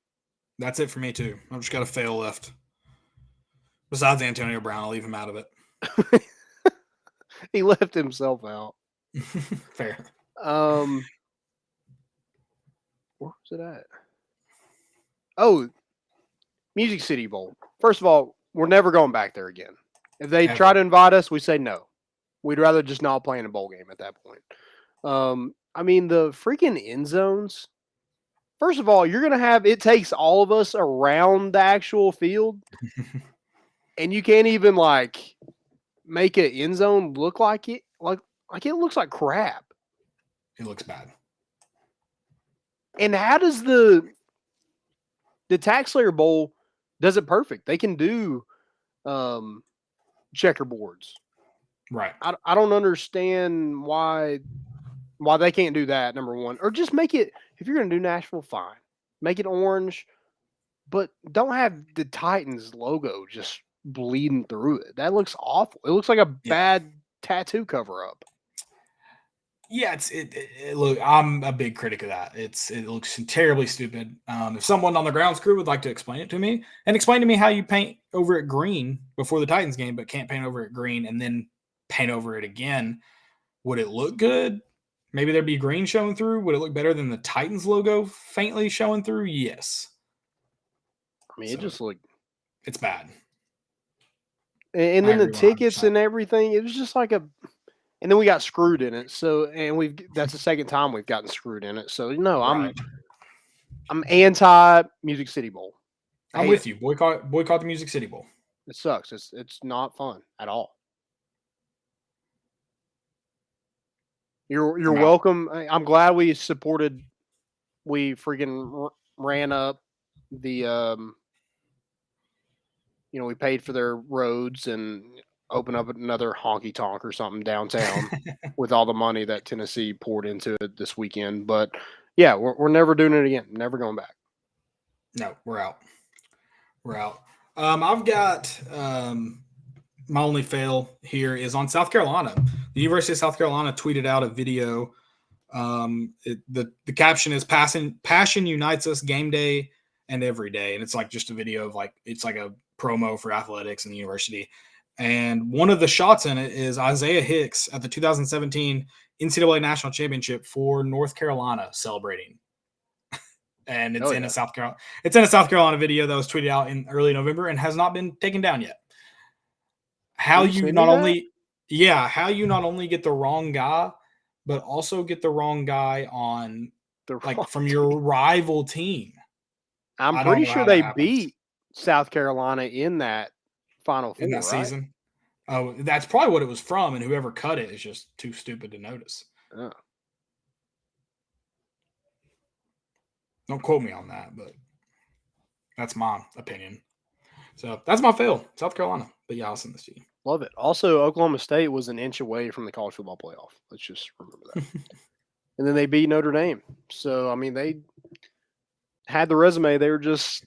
That's it for me too. I've just got a fail left. Besides Antonio Brown, I'll leave him out of it. He left himself out. Fair. Where was it at? Oh, Music City Bowl. First of all, we're never going back there again. If they try to invite us, we say no. We'd rather just not play in a bowl game at that point. I mean, the freaking end zones. First of all, you're going to have, it takes all of us around the actual field. And you can't even make an end zone look like it. Like it looks like crap. It looks bad. And how does the Tax-Slayer Bowl does it perfect? They can do checkerboards. Right. I don't understand why Why they can't do that, number one. Or just make it, if you're going to do Nashville, fine. Make it orange, but don't have the Titans logo just bleeding through it. That looks awful. It looks like a bad tattoo cover-up. Yeah, look. I'm a big critic of that. It looks terribly stupid. If someone on the grounds crew would like to explain it to me and explain to me how you paint over it green before the Titans game, but can't paint over it green and then paint over it again, would it look good? Maybe there'd be green showing through. Would it look better than the Titans logo faintly showing through? Yes. I mean, it just looked. It's bad. And then the tickets and everything, it was just like a. And then we got screwed in it. So, and that's the second time we've gotten screwed in it. So, no, I'm anti Music City Bowl. I'm with you. Boycott the Music City Bowl. It sucks. It's not fun at all. You're welcome. I'm glad we supported. We freaking ran up the we paid for their roads and open up another honky tonk or something downtown with all the money that Tennessee poured into it this weekend. But yeah, we're never doing it again. Never going back. No, we're out. I've got my only fail here is on South Carolina. The University of South Carolina tweeted out a video. The caption is "Passion unites us game day and every day," and it's like just a video of it's like a promo for athletics in the university. And one of the shots in it is Isaiah Hicks at the 2017 NCAA National Championship for North Carolina celebrating. And it's in a South Carolina video that was tweeted out in early November and has not been taken down yet. How you not only get the wrong guy, but also get the wrong guy on from your rival team. I'm pretty sure they beat South Carolina in that Final Four, in that season. Oh, that's probably what it was from, and whoever cut it is just too stupid to notice. Oh. Don't quote me on that, but that's my opinion. So that's my fail, South Carolina. But yeah, I'll send this to you. Love it. Also, Oklahoma State was an inch away from the college football playoff. Let's just remember that. And then they beat Notre Dame. So, I mean, they had the resume. They were just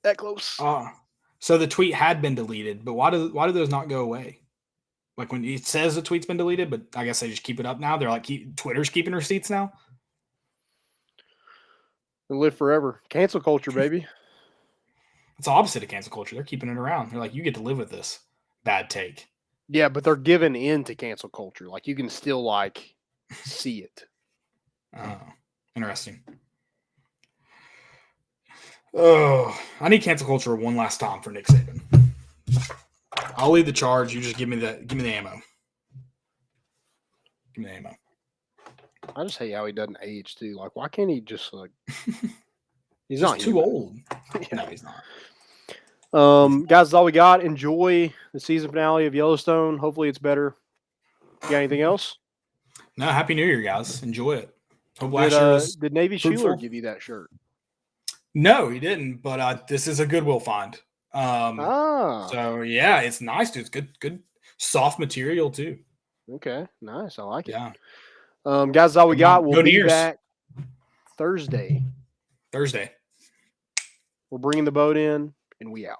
that close. So the tweet had been deleted, but why do those not go away? Like when it says the tweet's been deleted, but I guess they just keep it up now. They're like Twitter's keeping receipts now. They live forever. Cancel culture, baby. It's the opposite of cancel culture. They're keeping it around. They're like, you get to live with this bad take. Yeah, but they're giving in to cancel culture. Like you can still see it. Oh, interesting. Oh, I need cancel culture one last time for Nick Saban. I'll lead the charge. You just give me the ammo. Give me the ammo. I just hate how he doesn't age too. Like, why can't he just he's just not too old. Yeah. No, he's not. Guys, that's all we got. Enjoy the season finale of Yellowstone. Hopefully it's better. You got anything else? No, Happy New Year, guys. Enjoy it. Hope did Navy Schuler give you that shirt? No, he didn't, but this is a Goodwill find. So yeah, it's nice, dude. It's good soft material too. Okay, nice. I like it. Yeah. Guys, that's all we got. We'll be back Thursday. We're bringing the boat in, and we out.